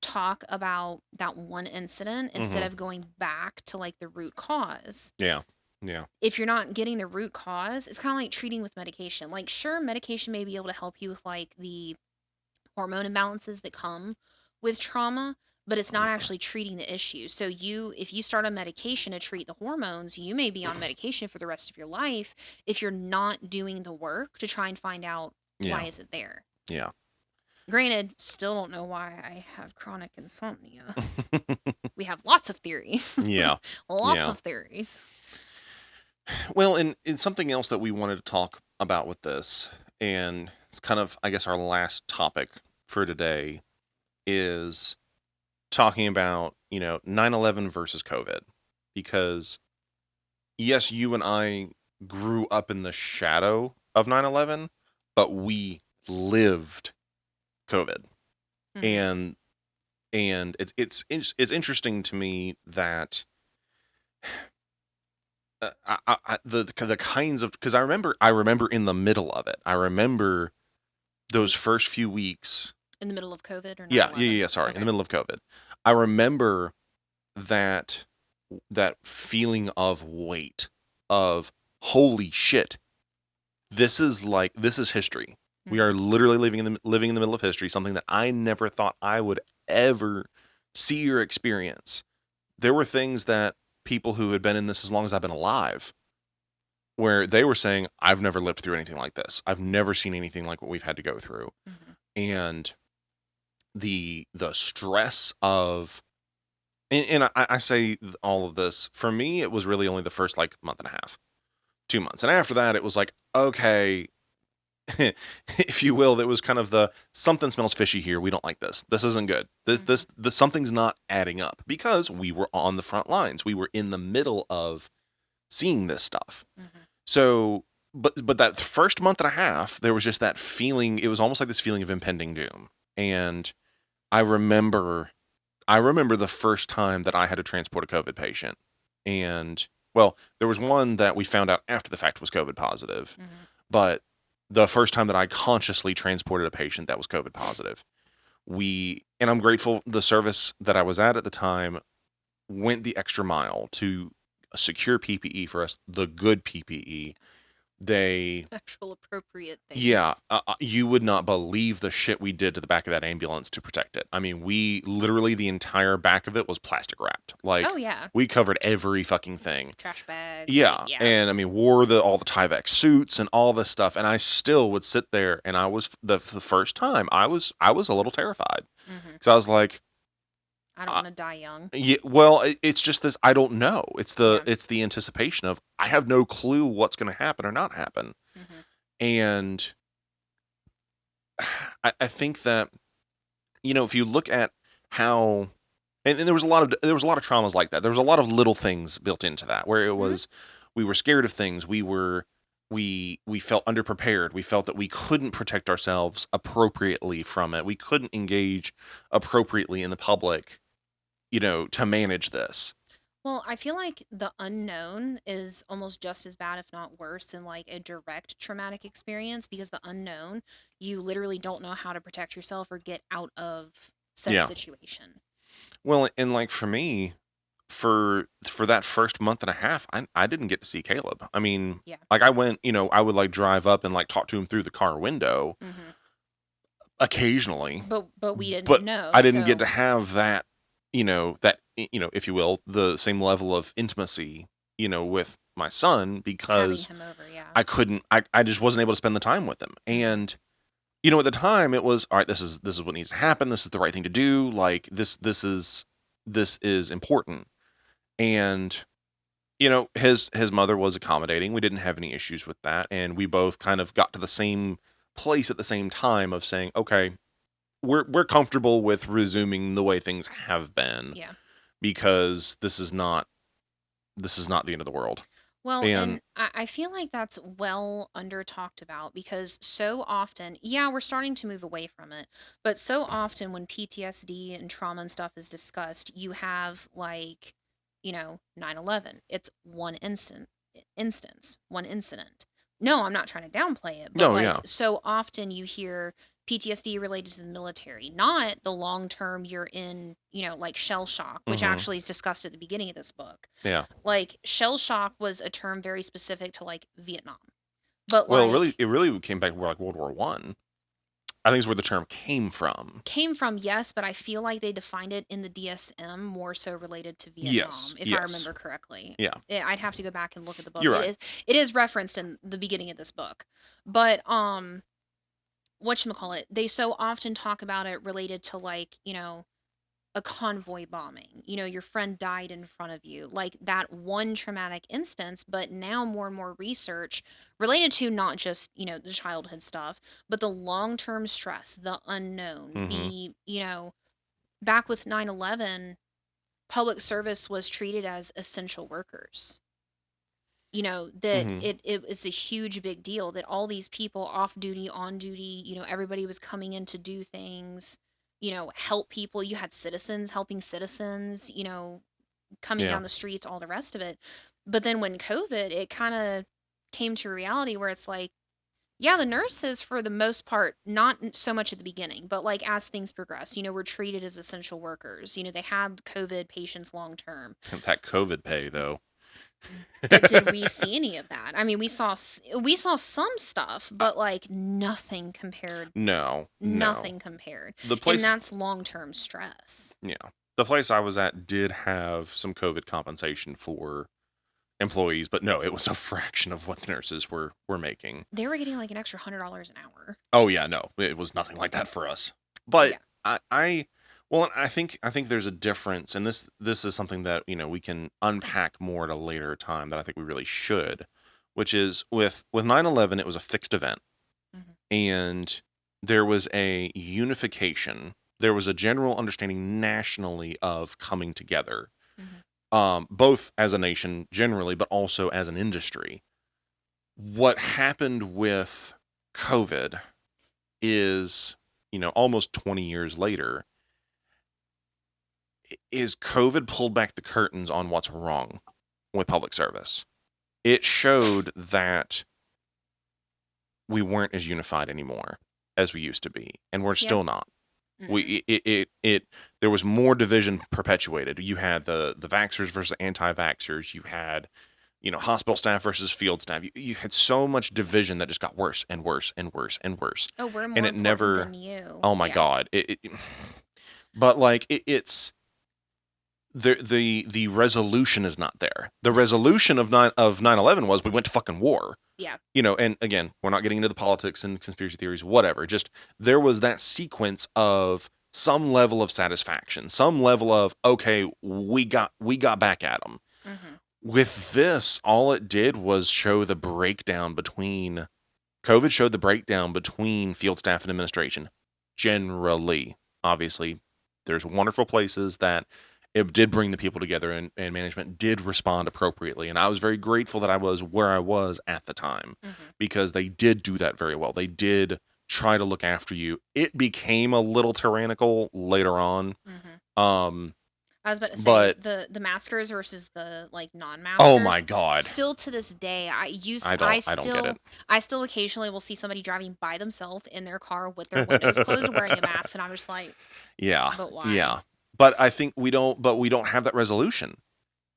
talk about that one incident instead Hmm. of going back to like the root cause. Yeah. Yeah. If you're not getting the root cause, it's kind of like treating with medication. Like, sure, medication may be able to help you with like the hormone imbalances that come with trauma, but it's not actually treating the issue. So if you start on medication to treat the hormones, you may be on medication for the rest of your life if you're not doing the work to try and find out why Yeah. is it there. Yeah. Granted, still don't know why I have chronic insomnia. We have lots of theories. Yeah. Lots Yeah. of theories. Well, and something else that we wanted to talk about with this, and it's kind of, I guess, our last topic for today, is talking about, 9/11 versus COVID. Because, yes, you and I grew up in the shadow of 9/11, but we lived COVID. Hmm. And it's interesting to me that the kinds of, because I remember in the middle of it. I remember those first few weeks. In the middle of COVID or Yeah, yeah, 9/11? yeah. Sorry, in the Okay. middle of COVID, I remember that that feeling of weight, of holy shit, this is history. We are Hmm. literally living in the middle of history, something that I never thought I would ever see or experience. There were things that people who had been in this as long as I've been alive, where they were saying, I've never lived through anything like this. I've never seen anything like what we've had to go through. Hmm. And the stress of, and I say all of this, for me, it was really only the first like month and a half, 2 months. And after that, it was like, okay, if you will, that was kind of the something smells fishy here. We don't like this. This isn't good. Mhm. This something's not adding up because we were on the front lines. We were in the middle of seeing this stuff. Mhm. So, but that first month and a half, there was just that feeling. It was almost like this feeling of impending doom. And I remember, I remember the first time that I had to transport a COVID patient, and well, there was one that we found out after the fact was COVID positive, Mhm. but the first time that I consciously transported a patient that was COVID positive, and I'm grateful the service that I was at the time went the extra mile to secure PPE for us, the good PPE. They Actual appropriate Yeah, things. you would not believe the shit we did to the back of that ambulance to protect it. I mean, we literally the entire back of it was plastic wrapped. Oh Like yeah. we covered every fucking thing. Trash bags, like Yeah, yeah. and I mean, wore the all the Tyvek suits and all this stuff, and I still would sit there, and I was the first time I was a little terrified Mhm. because I was like, I don't uh, want to die young. yeah, well, it's just this I don't know. Yeah. It's the anticipation of I have no clue what's going to happen or not happen, Mhm. and I think that if you look at how and there was a lot of traumas like that. There was a lot of little things built into that where it Mhm. was we were scared of things. We felt underprepared. We felt that we couldn't protect ourselves appropriately from it. We couldn't engage appropriately in the public, to manage this. Well, I feel like the unknown is almost just as bad, if not worse, than like a direct traumatic experience because the unknown, you literally don't know how to protect yourself or get out of said Yeah. situation. Well, and like for me, for that first month and a half, I didn't get to see Caleb. I mean, Yeah. like I went, I would like drive up and like talk to him through the car window Hmm. occasionally, But we didn't but know, I didn't get to so have that, if you will, the same level of intimacy, with my son having because him over, yeah. I just wasn't able to spend the time with him. Hmm. And at the time it was all right, this is what needs to happen. This is the right thing to do. Like this is important. And his mother was accommodating. We didn't have any issues with that, and we both kind of got to the same place at the same time of saying, okay, we're comfortable with resuming the way things have been Yeah. because this is not the end of the world. Well, And and I feel like that's well under talked about because so often, yeah, we're starting to move away from it, but so often when PTSD and trauma and stuff is discussed, you have like, 9/11. It's one incident. No, I'm not trying to downplay it, but no, like yeah, so often you hear PTSD related to the military, not the long term you're in, like shell shock, which hmm, actually is discussed at the beginning of this book. yeah. Like shell shock was a term very specific to like Vietnam. But Well, really, like it really came back like World War I. I think is where the term came from. came from, yes, but I feel like they defined it in the DSM more so related to Yes, Vietnam, if I yes, remember correctly. yeah. I'd have to go back and look at the book. You're It right. is referenced in the beginning of this book. But whatchamacallit, they so often talk about it related to like, a convoy bombing. Your friend died in front of you. Like that one traumatic instance, but now more and more research related to not just, the childhood stuff, but the long-term stress, the unknown, Hmm, back with 9/11, public service was treated as essential workers. That hmm, it is a huge big deal that all these people off duty, on duty, everybody was coming in to do things, help people. You had citizens helping citizens, coming yeah. down the streets, all the rest of it. But then when COVID, it kind of came to reality where it's like, yeah, the nurses for the most part, not so much at the beginning, but like as things progress, were treated as essential workers. They had COVID patients long term. That COVID pay though. But did we see any of that? I mean, we saw some stuff, Uh, but like no, no. nothing compared. The And place, that's long-term stress. yeah, the place I was at did have some COVID compensation for employees, but no, it was a fraction of what the nurses were making. They were getting like an extra $100 an hour. Oh yeah, no, it was nothing like that for us. But Yeah. well, I think there's a difference, and this is something that we can unpack more at a later time that I think we really should, which is with 9/11, it was a fixed event. Mhm. and there was a unification. There was a general understanding nationally of coming together, Mhm. both as a nation generally, but also as an industry. What happened with COVID is, almost 20 years later, is COVID pulled back the curtains on what's wrong with public service. It showed that we weren't as unified anymore as we used to be, and we're Yeah. still not. Mm-mm. We there was more division perpetuated. You had the vaxxers versus anti-vaxxers. You had, hospital staff versus field staff. You had so much division that just got worse and worse and worse and worse, Oh, we're and more it important never. than you. Oh my Yeah. God! But like it's the resolution is not there. The No. resolution of 9/11 was we went to fucking war. Yeah. And again, we're not getting into the politics and conspiracy theories, whatever. Just there was that sequence of some level of satisfaction, some level of okay, we got back at them. Mhm. With this, all it did was show the breakdown between COVID showed the breakdown between field staff and administration. Generally, obviously, there's wonderful places that it did bring the people together and management did respond appropriately. And I was very grateful that I was where I was at the time Mhm. because they did do that very well. They did try to look after you. It became a little tyrannical later on. Mhm. Um, I was about to say but the maskers versus the like oh my non-maskers. God, Still to this day, I don't I don't get it. I still occasionally will see somebody driving by themselves in their car with their windows closed wearing a mask, and I'm just like, Yeah, but why? yeah. But I think we don't have that resolution.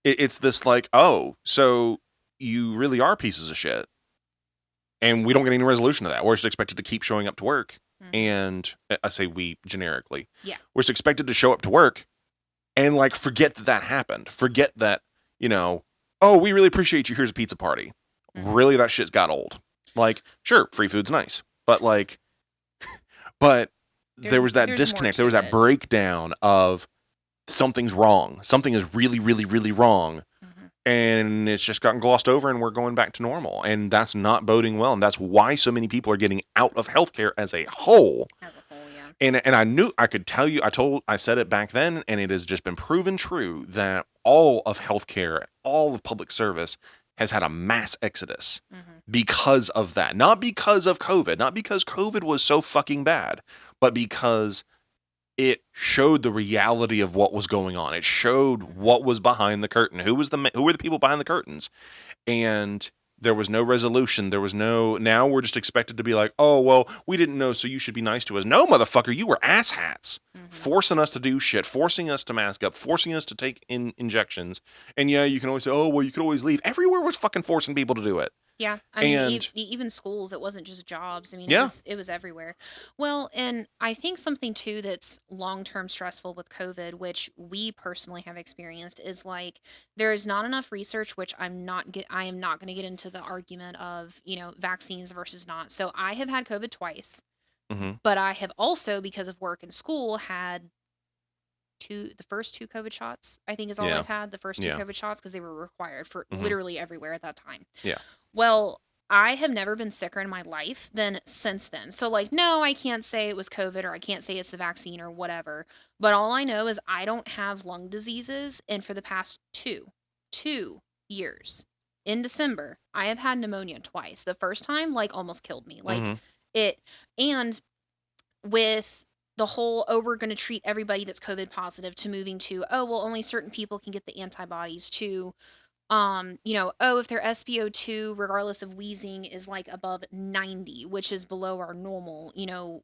It's this like, oh, so you really are pieces of shit, and we don't get any resolution to that. We're just expected to keep showing up to work, Mhm. and I say we generically, Yeah. we're just expected to show up to work and like forget that happened, forget that, you know, oh, we really appreciate you. Here's a pizza party. Mhm. Really, that shit's got old. Like, sure, free food's nice, but there was that There's more disconnect. There was to that it. breakdown of something's wrong. Something is really, really, really wrong. Mhm. And it's just gotten glossed over and we're going back to normal. And that's not boding well. And that's why so many people are getting out of healthcare as a whole. As a whole, yeah. And I knew I could tell you, I said it back then, and it has just been proven true that all of healthcare, all of public service has had a mass exodus Mhm. because of that. Not because of COVID, not because COVID was so fucking bad, but because it showed the reality of what was going on. It showed Mhm. what was behind the curtain. Who were the people behind the curtains? And there was no resolution. There was no. Now we're just expected to be like, oh well, we didn't know, so you should be nice to us. No, motherfucker, you were asshats, Mhm. forcing us to do shit, forcing us to mask up, forcing us to take in injections. And yeah, you can always say, oh well, you could always leave. Everywhere was fucking forcing people to do it. Yeah, I mean, And even schools, it wasn't just jobs. I mean, yeah, it was everywhere. Well, and I think something too that's long-term stressful with COVID, which we personally have experienced, is like there is not enough research, which I am not going to get into the argument of, vaccines versus not. So I have had COVID twice, hmm, but I have also, because of work and school, had the first two COVID shots, I think is all yeah, I've had, the first two yeah, COVID shots because they were required for hmm, literally everywhere at that time. yeah, Well, I have never been sicker in my life than since then. So, like, no, I can't say it was COVID or I can't say it's the vaccine or whatever. But all I know is I don't have lung diseases. And for the past two years, in December, I have had pneumonia twice. The first time, like, almost killed me. Like, hmm, it, and with the whole, oh, we're going to treat everybody that's COVID positive to moving to, oh, well, only certain people can get the antibodies to oh, if their SpO2, regardless of wheezing, is like above 90, which is below our normal,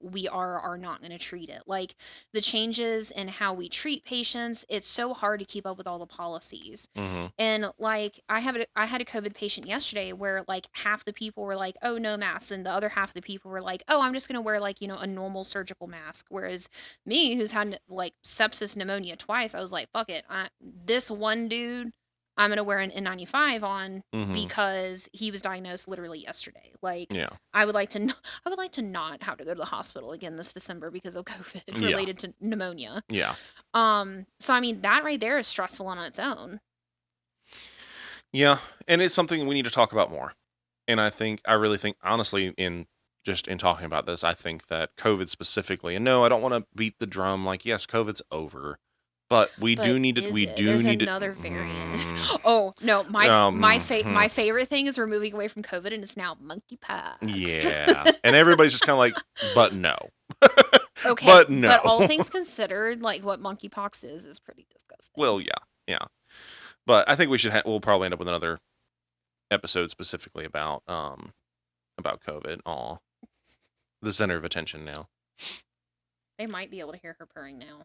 we are not going to treat it. Like the changes in how we treat patients, it's so hard to keep up with all the policies. hmm, And like I had a COVID patient yesterday where like half the people were like, "Oh, no mask," and the other half of the people were like, "Oh, I'm just going to wear like, a normal surgical mask." Whereas me, who's had like sepsis pneumonia twice, I was like, "Fuck it. This one dude I'm gonna wear an N95 on hmm, because he was diagnosed literally yesterday. Like, yeah, I would like to not have to go to the hospital again this December because of COVID yeah, related to pneumonia. yeah. So I mean that right there is stressful on its own. Yeah, and it's something we need to talk about more. And I really think, honestly, in just in talking about this, I think that COVID specifically, and no, I don't want to beat the drum. Like, yes, COVID's over, but we But do need it. is We it? do There's need it. another variant. Oh no, Hmm. my favorite thing is we're moving away from COVID and it's now monkeypox. Yeah, and everybody's just kind of like, but no, Okay, but but no. all things considered, like what monkeypox is pretty Well, disgusting. yeah, yeah, but I think we should. We'll probably end up with another episode specifically about COVID. Aw, the center of attention now. They might be able to hear her purring now.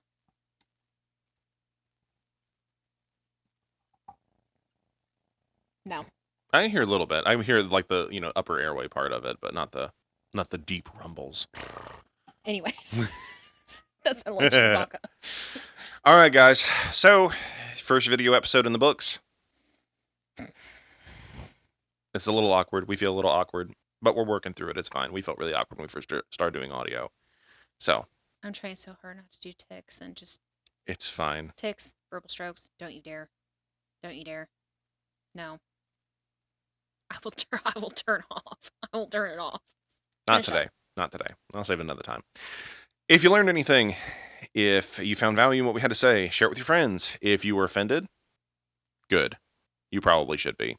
No. I can hear a little bit. I hear like the upper airway part of it, but not the deep rumbles. Anyway, that's like Chewbacca. All right, guys. So, first video episode in the books. It's a little awkward. We feel a little awkward, but we're working through it. It's fine. We felt really awkward when we first started doing audio. So, I'm trying so hard not to do ticks and just it's fine. ticks, verbal strokes. Don't you dare. Don't you dare. No. I will turn off. I will turn it off. Not Finish up. today. Not today. I'll save it another time. If you learned anything, if you found value in what we had to say, share it with your friends. If you were offended, good. You probably should be.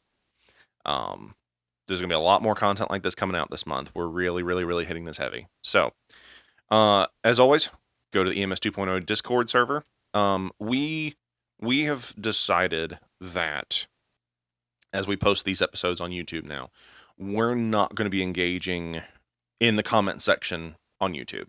There's going to be a lot more content like this coming out this month. We're really, really, really hitting this heavy. So, as always, go to the EMS 2.0 Discord server. We have decided that as we post these episodes on YouTube now, we're not going to be engaging in the comment section on YouTube.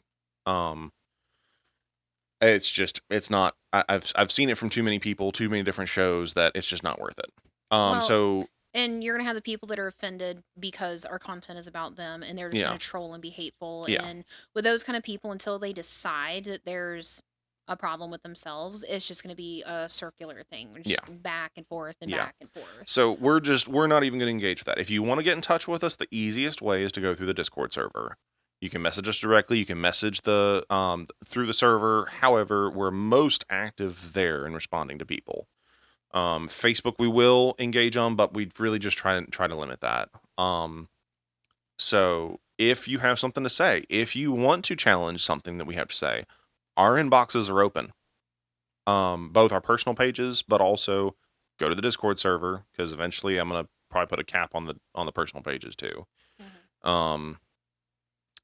It's not. I've seen it from too many people, too many different shows that it's just not worth it. Well, So and you're gonna have the people that are offended because our content is about them and they're just yeah, gonna troll and be hateful. yeah, And with those kind of people, until they decide that there's a problem with themselves, it's just gonna be a circular thing, yeah, just back and forth and yeah. back and forth. So we're not even going to engage with that. If you want to get in touch with us, the easiest way is to go through the Discord server. You can message us directly. You can message the through the server. However, we're most active there in responding to people. Facebook we will engage on, but we really just try to limit that. So if you have something to say, if you want to challenge something that we have to say, our inboxes are open. Both our personal pages, but also go to the Discord server because eventually I'm gonna probably put a cap on the personal pages too. Mm-hmm. Um,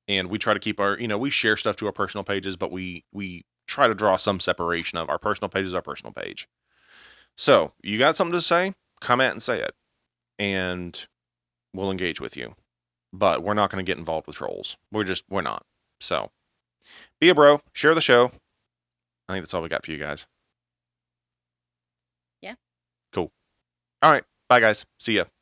and we try to keep our we share stuff to our personal pages, but we try to draw some separation of our personal page is our personal page. So you got something to say, come at and say it, and we'll engage with you. But we're not going to get involved with trolls. We're not. So be a bro, share the show. I think that's all we got for you guys. Yeah. Cool. All right. Bye, guys. See ya.